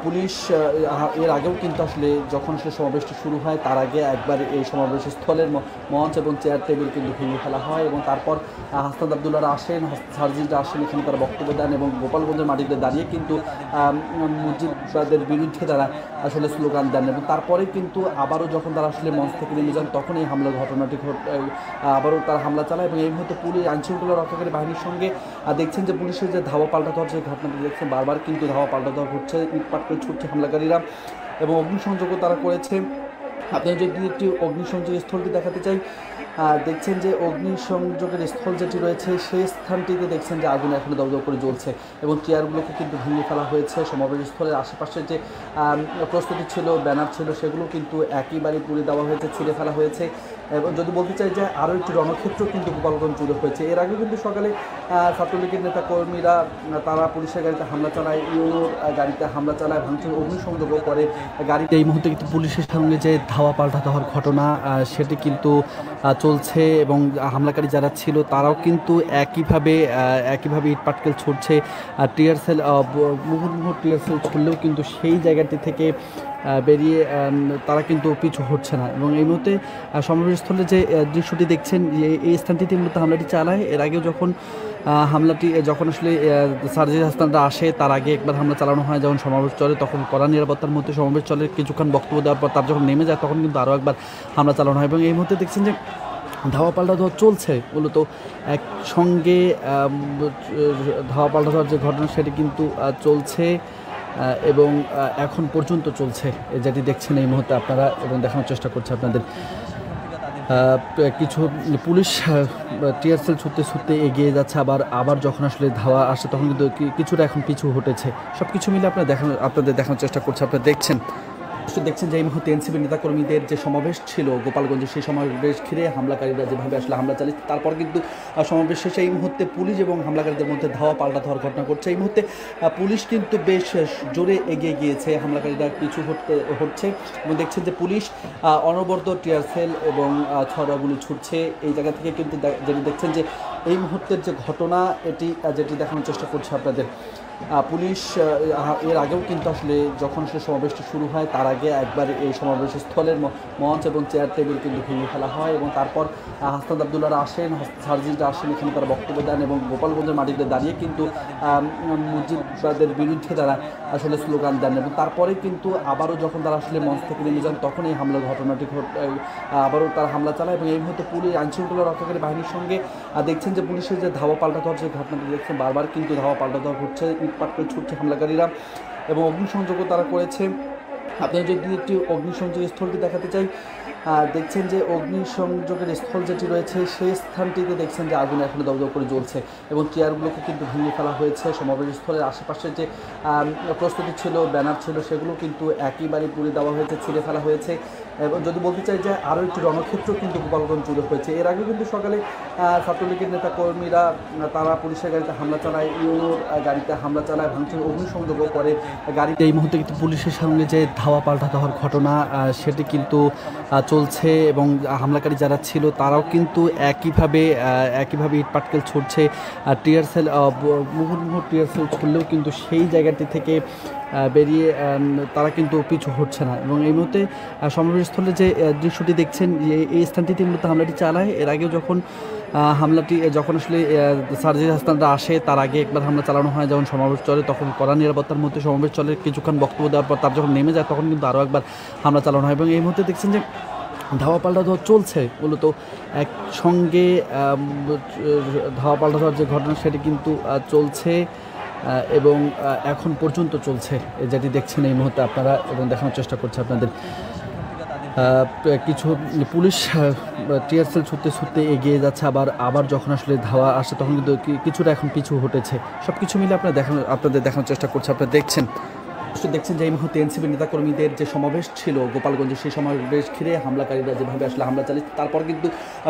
পুলিশ এর আগেও কিন্তু আসলে যখন সে সমাবেশটি শুরু হয় তার আগে একবার এই সমাবেশ স্থলের মঞ্চ এবং চেয়ার টেবিল কিন্তু ভেঙে ফেলা হয় এবং তারপর হাসনাত আবদুল্লাহরা আসেন, সার্জিসরা আসেন, এখানে তারা বক্তব্য দেন এবং গোপালগঞ্জের মাটিতে দাঁড়িয়ে কিন্তু মুজিববাদের বিরুদ্ধে তারা আসলে স্লোগান দেন। এবং তারপরে কিন্তু আবারও যখন তারা আসলে মঞ্চ থেকে নেমে যান তখন এই হামলার ঘটনাটি আবারও তারা হামলা চালায়। এবং এই মুহূর্তে পুলিশ আইনশৃঙ্খলা রক্ষাকারী বাহিনীর সঙ্গে দেখছেন যে পুলিশের যে ধাওয়া পাল্টা দেওয়ার যে ঘটনাটি দেখছেন, বারবার কিন্তু ধাওয়া পাল্টা দেওয়া ঘটছে, ইট পাটকেল ছুটছে হামলাকারীরা এবং অগ্নিসংযোগও তারা করেছে। আপনারা যদি একটি অগ্নিসংযোগ স্থলটি দেখাতে চাই, দেখছেন যে অগ্নিসংযোগের স্থল যেটি রয়েছে সেই স্থানটিতে দেখছেন যে আগুন এখনও দপদপ করে জ্বলছে এবং চেয়ারগুলোকে কিন্তু ভেঙে ফেলা হয়েছে। সমাবেশ স্থলের আশেপাশে যে প্রস্তুতি ছিল, ব্যানার ছিল, সেগুলো কিন্তু একইবারে পুড়ে দেওয়া হয়েছে, ছিঁড়ে ফেলা হয়েছে। এবং যদি বলতে চাই যে আরও একটি রণক্ষেত্র কিন্তু গোপালগঞ্জ জুড়ে হয়েছে। এর আগে কিন্তু সকালে ছাত্রলীগের নেতাকর্মীরা তারা পুলিশের গাড়িতে হামলা চালায়, ইউনোর গাড়িতে হামলা চালায়, ভাঙচুর অগ্নিসংযোগও করে গাড়িতে। এই মুহূর্তে কিন্তু পুলিশের সঙ্গে যে ধাওয়া পাল্টা দেওয়ার ঘটনা সেটি কিন্তু চলছে এবং হামলাকারী যারা ছিল তারাও কিন্তু একইভাবে ইট পাটকেল ছুটছে। টিয়ার সেল মুহুর্মুহু টিয়ার সেল ছুড়লেও কিন্তু সেই জায়গাটি থেকে বেরিয়ে তারা কিন্তু পিছু হচ্ছে না। এবং এই মুহূর্তে সমাবেশস্থলে যে দৃশ্যটি দেখছেন, এই স্থানটিতে মূলত হামলাটি চালায়। এর আগেও যখন আসলে সার্জিস হাসানরা আসে তার আগে একবার হামলা চালানো হয় যখন সমাবেশ চলে, তখন কড়া নিরাপত্তার মধ্যে সমাবেশ চলে। কিছুক্ষণ বক্তব্য দেওয়ার পর তার যখন নেমে যায় তখন কিন্তু আরও একবার হামলা চালানো হয়। এবং এই মুহূর্তে দেখছেন যে ধাওয়া পাল্টা ধোয়া চলছে, মূলত একসঙ্গে ধাওয়া পাল্টা ধোয়ার যে ঘটনা সেটি কিন্তু চলছে এবং এখন পর্যন্ত চলছে, যেটি দেখছেন এই মুহূর্তে আপনারা এবং দেখানোর চেষ্টা করছে আপনাদের। কিছু পুলিশ টিয়ার সেল ছুটতে এগিয়ে যাচ্ছে, আবার যখন আসলে ধাওয়া আসে তখন কিন্তু কিছুটা এখন পিছু হটেছে। সব কিছু মিলে আপনাদের দেখানোর চেষ্টা করছে, আপনারা দেখছেন যে এই মুহূর্তে এনসিপি নেতাকর্মীদের যে সমাবেশ ছিল গোপালগঞ্জে, সেই সমাবেশ ঘিরে হামলাকারীরা যেভাবে আসলে হামলা চালিয়েছে, তারপর কিন্তু সমাবেশ শেষে এই মুহূর্তে পুলিশ এবং হামলাকারীদের মধ্যে ধাওয়া পাল্টা ধোয়ার ঘটনা ঘটছে। এই মুহূর্তে পুলিশ কিন্তু বেশ জোরে এগিয়ে গিয়েছে, হামলাকারীরা পিছু হচ্ছে এবং দেখছেন যে পুলিশ অনবরত টিয়ার সেল এবং ছড়াগুলি ছুটছে। এই জায়গা থেকে কিন্তু যেটি দেখছেন যে এই মুহূর্তের যে ঘটনা যেটি দেখানোর চেষ্টা করছে আপনাদের। পুলিশ এর আগেও কিন্তু আসলে যখন সমাবেশটি শুরু হয় তার আগে একবার এই সমাবেশ স্থলের মঞ্চ এবং চেয়ার টেবিল কিন্তু ভেঙে ফেলা হয় এবং তারপর হাসনাত আবদুল্লাহরা আসেন, সার্জিসরা আসেন, এখানে তারা বক্তব্য দেন এবং গোপালগঞ্জের মাটিতে দাঁড়িয়ে কিন্তু মুজিববাদের বিরুদ্ধে তারা আসলে স্লোগান দেন। এবং তারপরে কিন্তু আবারও যখন তারা আসলে মঞ্চ থেকে নেমে যান তখন এই হামলার ঘটনাটি আবারও তারা হামলা চালায়। এবং এই মুহূর্তে পুলিশ আইনশৃঙ্খলা রক্ষাকারী বাহিনীর সঙ্গে দেখছেন যে পুলিশের যে ধাওয়া পাল্টা দেওয়ার যে ঘটনাটি দেখছেন, বারবার কিন্তু ধাওয়া পাল্টা দেওয়া ঘটছে, ইট পাটকেল ছুটছে হামলাকারীরা এবং অগ্নিসংযোগও তারা করেছে। আপনারা যদি একটি অগ্নিসংযোগ স্থলটি দেখাতে চাই, দেখছেন যে অগ্নিসংযোগের স্থল যেটি রয়েছে সেই স্থানটিতে দেখছেন যে আগুন এখনও দপদপ করে জ্বলছে এবং চেয়ারগুলোকে কিন্তু ভেঙে ফেলা হয়েছে। সমাবেশ স্থলের আশেপাশে যে প্রস্তুতি ছিল, ব্যানার ছিল, সেগুলো কিন্তু একইবারে পুড়ে দেওয়া হয়েছে, ছিঁড়ে ফেলা হয়েছে। এবং যদি বলতে চাই যে আরও একটি রণক্ষেত্র কিন্তু গোপালগঞ্জ জুড়ে হয়েছে। এর আগে কিন্তু সকালে ছাত্রলীগের নেতাকর্মীরা তারা পুলিশের গাড়িতে হামলা চালায়, ইউনোর গাড়িতে হামলা চালায়, ভাঙচুর অগ্নিসংযোগও করে গাড়িতে। এই মুহূর্তে কিন্তু পুলিশের সঙ্গে যে ধাওয়া পাল্টা দেওয়ার ঘটনা সেটি কিন্তু চলছে এবং হামলাকারী যারা ছিল তারাও কিন্তু একইভাবে ইট পাটকেল ছুটছে। টিয়ার সেল মুহুর্মুহু টিয়ার সেল ছুড়লেও কিন্তু সেই জায়গাটি থেকে বেরিয়ে তারা কিন্তু পিছু হচ্ছে না। এবং এই মুহূর্তে সমাবেশস্থলে যে দৃশ্যটি দেখছেন, এই স্থানটিতে মূলত হামলাটি চালায়। এর আগেও যখন আসলে সার্জিস হাসানরা আসে তার আগে একবার হামলা চালানো হয় যখন সমাবেশ চলে, তখন কড়া নিরাপত্তার মধ্যে সমাবেশ চলে। কিছুক্ষণ বক্তব্য দেওয়ার পর তার যখন নেমে যায় তখন কিন্তু আরও একবার হামলা চালানো হয়। এবং এই মুহূর্তে দেখছেন যে ধাওয়া পাল্টা ধোয়া চলছে, মূলত একসঙ্গে ধাওয়া পাল্টা ধোয়ার যে ঘটনা সেটি কিন্তু চলছে এবং এখন পর্যন্ত চলছে, যেটি দেখছেন এই মুহূর্তে আপনারা এবং দেখানোর চেষ্টা করছে আপনাদের। কিছু পুলিশ টিয়ার সেল ছুটতে এগিয়ে যাচ্ছে, আবার যখন আসলে ধাওয়া আসে তখন কিন্তু কিছুটা এখন পিছু হটেছে। সব কিছু মিলে আপনাদের দেখানোর চেষ্টা করছে, আপনারা দেখছেন যে এই মুহূর্তে এনসিপি নেতাকর্মীদের যে সমাবেশ ছিল গোপালগঞ্জে, সেই সমাবেশ ঘিরে হামলাকারীরা যেভাবে আসলে হামলা চালিয়েছে, তারপর কিন্তু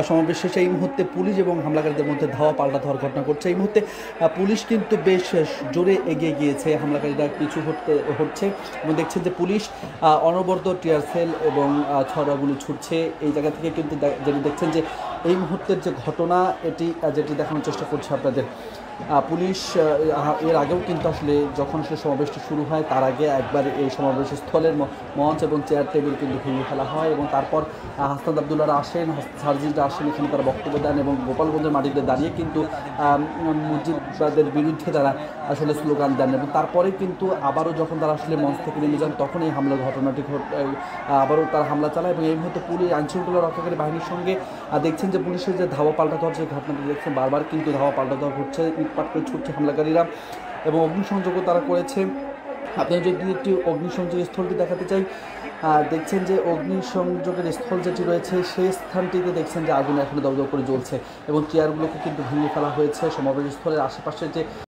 সমাবেশ শেষে এই মুহূর্তে পুলিশ এবং হামলাকারীদের মধ্যে ধাওয়া পাল্টা ধোয়ার ঘটনা ঘটছে। এই মুহূর্তে পুলিশ কিন্তু বেশ জোরে এগিয়ে গিয়েছে, হামলাকারীরা পিছু হচ্ছে এবং দেখছেন যে পুলিশ অনবরত টিয়ার সেল এবং ছড়াগুলি ছুটছে। এই জায়গা থেকে কিন্তু যেটি দেখছেন যে এই মুহূর্তের যে ঘটনা যেটি দেখানোর চেষ্টা করছে আপনাদের। পুলিশ এর আগেও কিন্তু আসলে যখন সমাবেশটি শুরু হয় তার আগে একবার এই সমাবেশ স্থলের মঞ্চ এবং চেয়ার টেবিল কিন্তু ভেঙে ফেলা হয় এবং তারপর হাসনাত আবদুল্লাহরা আসেন, সার্জিসরা আসেন, এখানে তারা বক্তব্য দেন এবং গোপালগঞ্জের মাটিতে দাঁড়িয়ে কিন্তু মুজিববাদের বিরুদ্ধে তারা আসলে স্লোগান দেন। এবং তারপরে কিন্তু আবারও যখন তারা আসলে মঞ্চ থেকে নেমে যান তখন এই হামলার ঘটনাটি আবারও তারা হামলা চালায়। এবং এই মুহূর্তে পুলিশ আইনশৃঙ্খলা রক্ষাকারী বাহিনীর সঙ্গে দেখছেন যে পুলিশের যে ধাওয়া পাল্টা দেওয়ার যে ঘটনাটি দেখছেন, বারবার কিন্তু ধাওয়া পাল্টা দেওয়া ঘটছে, ইট পাটকেল ছুটছে হামলাকারীরা এবং অগ্নিসংযোগও তারা করেছে। আপনারা যদি একটি অগ্নিসংযোগ স্থলটি দেখাতে চাই, দেখছেন যে অগ্নিসংযোগের স্থল যেটি রয়েছে সেই স্থানটিতে দেখছেন যে আগুন এখনো দগ্ধ করে জ্বলছে এবং চেয়ারগুলোকে কিন্তু ভেঙে ফেলা হয়েছে। সমাবেশ স্থলের আশেপাশে যে